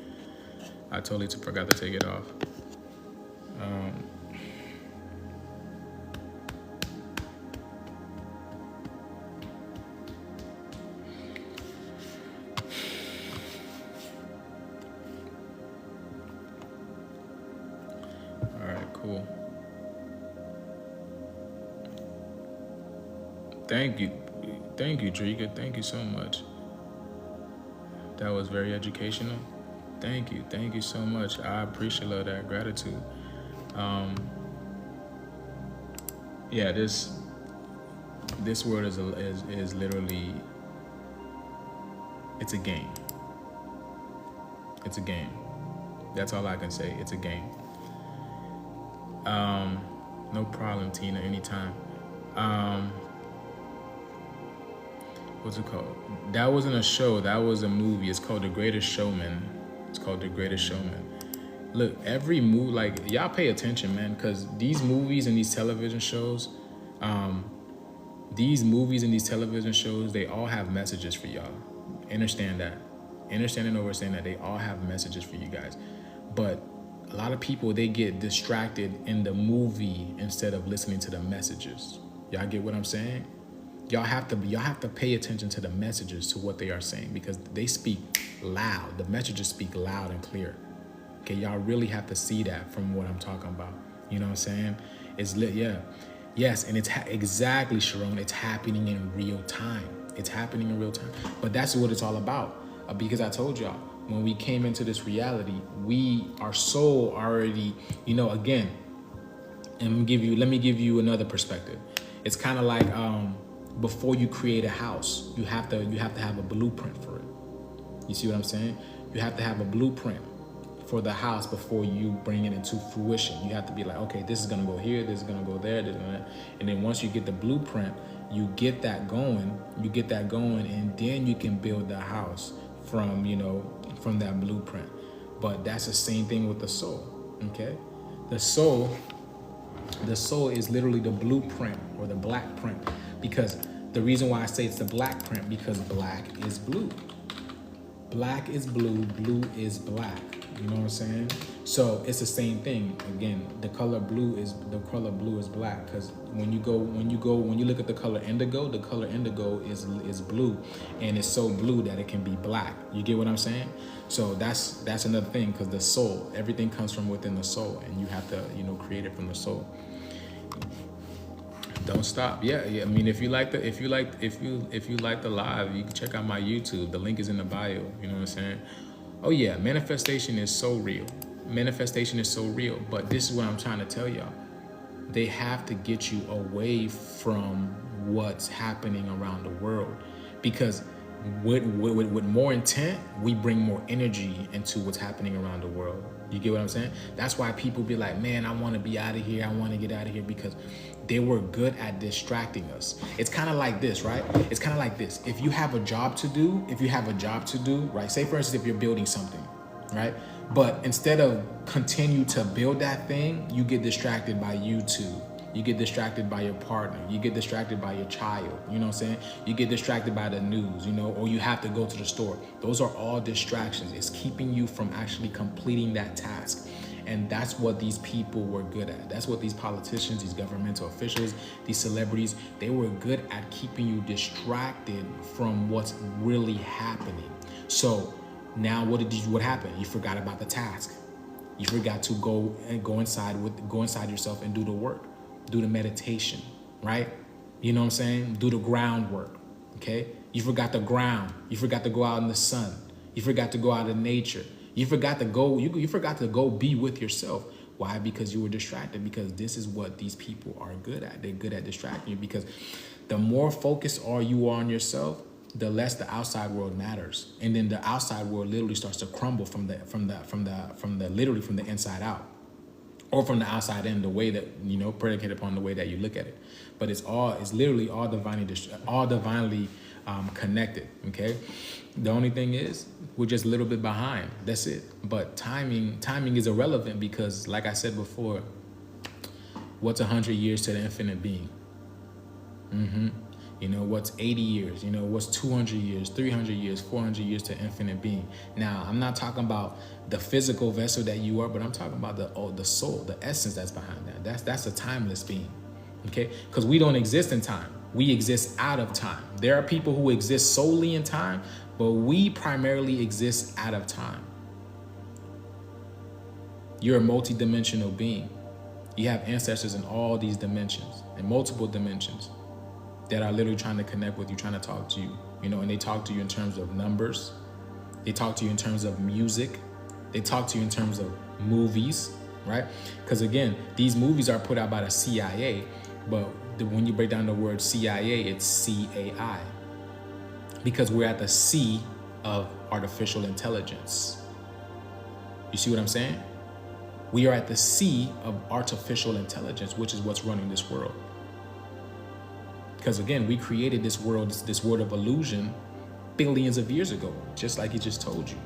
I totally forgot to take it off. All right, cool. Thank you, Drika. Thank you so much. That was very educational. Thank you so much. I appreciate that gratitude. Yeah, this world is literally, it's a game. It's a game. That's all I can say. It's a game. No problem, Tina. Anytime. What's it called? That wasn't a show. That was a movie. It's called The Greatest Showman. It's called The Greatest Showman. Look, every movie, like, y'all pay attention, man, because these movies and these television shows, they all have messages for y'all. Understand that. Understand and understand that they all have messages for you guys. But a lot of people, they get distracted in the movie instead of listening to the messages. Y'all get what I'm saying? Y'all have to pay attention to the messages, to what they are saying, because they speak loud. The messages speak loud and clear. Okay, y'all really have to see that from what I'm talking about. You know what I'm saying? It's lit, yeah. Yes, and it's exactly, Sharon, it's happening in real time. It's happening in real time. But that's what it's all about. Because I told y'all, when we came into this reality, our soul already, again, and let me give you another perspective. It's kind of like, before you create a house, you have to have a blueprint for it. You see what I'm saying? You have to have a blueprint for the house before you bring it into fruition. You have to be like, okay, this is gonna go here, this is gonna go there, this and that. And then once you get the blueprint, you get that going, and then you can build the house from that blueprint. But that's the same thing with the soul, okay? The soul is literally the blueprint or the black print. Because the reason why I say it's the black print, because black is blue. Black is blue, blue is black. You know what I'm saying? So it's the same thing. Again, the color blue is black, because when you look at the color indigo is blue, and it's so blue that it can be black. You get what I'm saying? So that's another thing, because the soul, everything comes from within the soul, and you have to create it from the soul. Don't stop. Yeah. I mean, if you like the live, you can check out my YouTube. The link is in the bio. You know what I'm saying? Oh yeah, manifestation is so real. But this is what I'm trying to tell y'all. They have to get you away from what's happening around the world, because with more intent, we bring more energy into what's happening around the world. You get what I'm saying? That's why people be like, man, I want to be out of here. I want to get out of here, because they were good at distracting us. It's kind of like this, right? It's kind of like this. If you have a job to do, right? Say for instance, if you're building something, right? But instead of continue to build that thing, you get distracted by YouTube. You get distracted by your partner. You get distracted by your child. You know what I'm saying? You get distracted by the news, or you have to go to the store. Those are all distractions. It's keeping you from actually completing that task. And that's what these people were good at. That's what these politicians, these governmental officials, these celebrities, they were good at keeping you distracted from what's really happening. So now what happened? You forgot about the task. You forgot to go inside yourself and do the work. Do the meditation, right? You know what I'm saying? Do the groundwork, okay? You forgot the ground. You forgot to go out in the sun. You forgot to go out in nature. You forgot to go, you forgot to go be with yourself. Why? Because you were distracted. Because this is what these people are good at. They're good at distracting you, because the more focused you are on yourself, the less the outside world matters. And then the outside world literally starts to crumble from the inside out, or from the outside in, the way that, you know, predicated upon the way that you look at it. But it's literally all divinely connected. Okay. The only thing is, we're just a little bit behind. That's it. But timing is irrelevant, because, like I said before, what's 100 years to the infinite being? You know, what's 80 years? You know, what's 200 years, 300 years, 400 years to infinite being? Now, I'm not talking about the physical vessel that you are, but I'm talking about the soul, the essence that's behind that. That's a timeless being, okay? Because we don't exist in time. We exist out of time. There are people who exist solely in time, but we primarily exist out of time. You're a multi-dimensional being. You have ancestors in all these dimensions, in multiple dimensions, that are literally trying to connect with you, trying to talk to you, you know, and they talk to you in terms of numbers. They talk to you in terms of music. They talk to you in terms of movies, right? Because again, these movies are put out by the CIA, but when you break down the word CIA, it's CAI, because we're at the C of artificial intelligence. You see what I'm saying? We are at the C of artificial intelligence, which is what's running this world. Because again, we created this world of illusion billions of years ago, just like he just told you.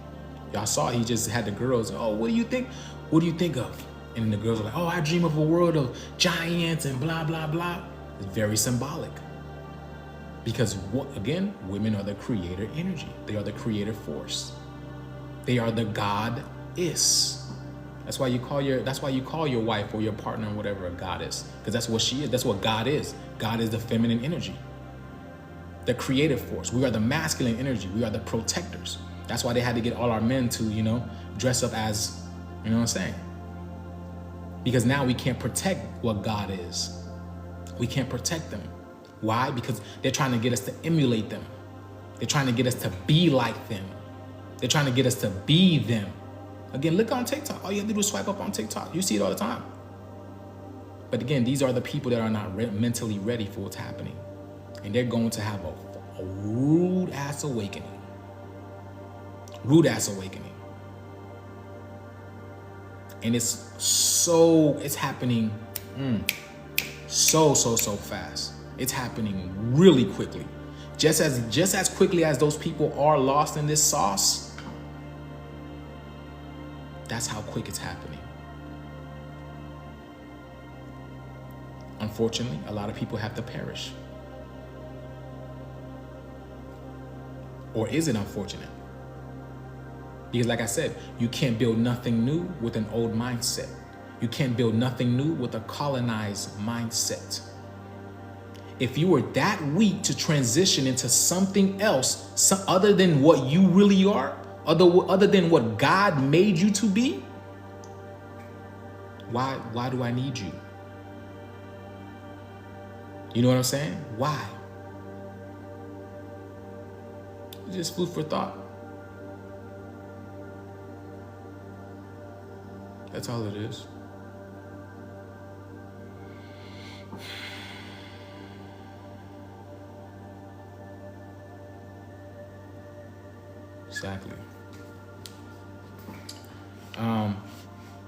Y'all saw he just had the girls, oh, what do you think? What do you think of? And the girls are like, oh, I dream of a world of giants and blah, blah, blah. It's very symbolic. Because again, women are the creator energy. They are the creator force. They are the goddess. That's why you call your wife or your partner or whatever a goddess, because that's what she is. That's what God is. God is the feminine energy, the creative force. We are the masculine energy. We are the protectors. That's why they had to get all our men to, you know, dress up as, you know what I'm saying? Because now we can't protect what God is. We can't protect them. Why? Because they're trying to get us to emulate them. They're trying to get us to be like them. They're trying to get us to be them. Again, look on TikTok. All you have to do is swipe up on TikTok. You see it all the time. But again, these are the people that are not mentally ready for what's happening. And they're going to have a rude ass awakening. Rude ass awakening. And it's happening so fast. It's happening really quickly. Just as quickly as those people are lost in this sauce, that's how quick it's happening. Unfortunately, a lot of people have to perish. Or is it unfortunate? Because like I said, you can't build nothing new with an old mindset. You can't build nothing new with a colonized mindset. If you were that weak to transition into something else, other than what you really are, other than what God made you to be, why do I need you? You know what I'm saying? Why? Just food for thought. That's all it is. Exactly.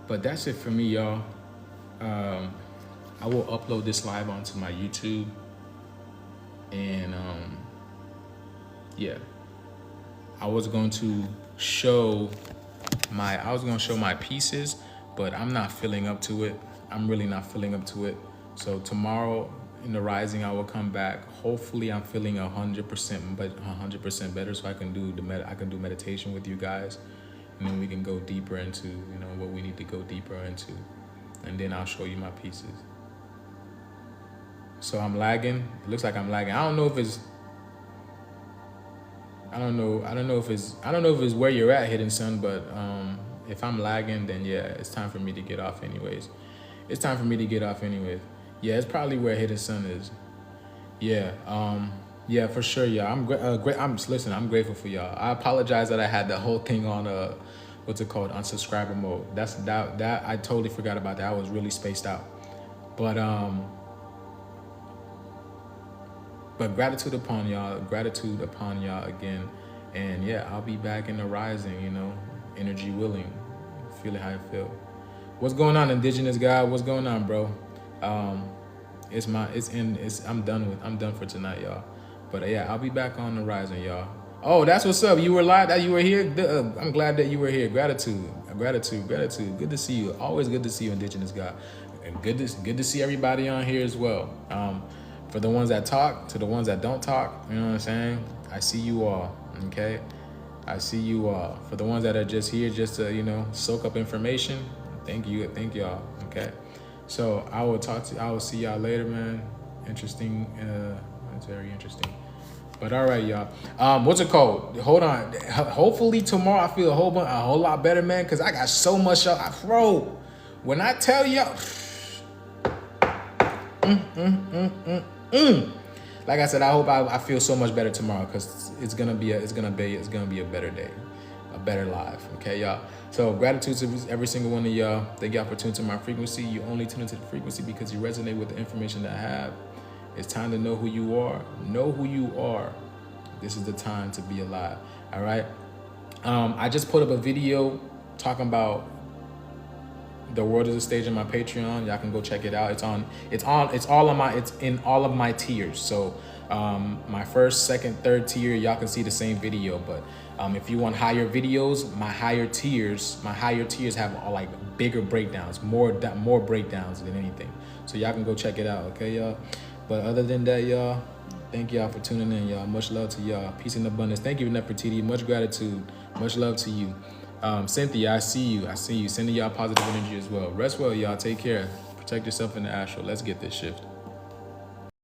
But that's it for me, y'all. I will upload this live onto my YouTube, and yeah, I was going to show my pieces, but I'm not feeling up to it. I'm really not feeling up to it. So tomorrow in the rising, I will come back. Hopefully, I'm feeling 100%, but 100% better, so I can do meditation with you guys, and then we can go deeper into, you know, what we need to go deeper into, and then I'll show you my pieces. So I'm lagging. It looks like I'm lagging. I don't know if it's where you're at, Hidden Sun, but if I'm lagging, then yeah, it's time for me to get off anyways. Yeah, it's probably where Hidden Sun is. Yeah, yeah, for sure, yeah. I'm grateful for y'all. I apologize that I had the whole thing on what's it called, unsubscriber mode. That I totally forgot about that. I was really spaced out. But gratitude upon y'all again. And yeah, I'll be back in the rising, you know, energy willing, feeling how I feel. What's going on, Indigenous guy? What's going on, bro? I'm done for tonight, y'all. But yeah, I'll be back on the rising, y'all. Oh, that's what's up. You were live, that you were here. I'm glad that you were here. Gratitude. Good to see you. Always good to see you, Indigenous guy. And good to see everybody on here as well. For the ones that talk, to the ones that don't talk, you know what I'm saying? I see you all, okay? I see you all. For the ones that are just here just to, you know, soak up information, thank y'all, okay? So I will see y'all later, man. Interesting, it's very interesting. But all right, y'all. What's it called? Hold on. Hopefully tomorrow I feel a whole lot better, man, because I got so much, bro. When I tell y'all, like I said, I hope I feel so much better tomorrow, because it's gonna be a better day, a better life. Okay, y'all. So gratitude to every single one of y'all. Thank y'all for tuning to my frequency. You only tune into the frequency because you resonate with the information that I have. It's time to know who you are. Know who you are. This is the time to be alive. All right. I just put up a video talking about The World is a Stage on my Patreon. Y'all can go check it out. It's in all of my tiers. So my first, second, third tier, y'all can see the same video. But if you want higher videos, my higher tiers have like bigger breakdowns, more breakdowns than anything. So y'all can go check it out. Okay, y'all. But other than that, y'all, thank y'all for tuning in, y'all. Much love to y'all. Peace and abundance. Thank you, Nefertiti. Much gratitude. Much love to you. Cynthia, I see you. Sending y'all positive energy as well. Rest well, y'all. Take care. Protect yourself in the astral. Let's get this shift.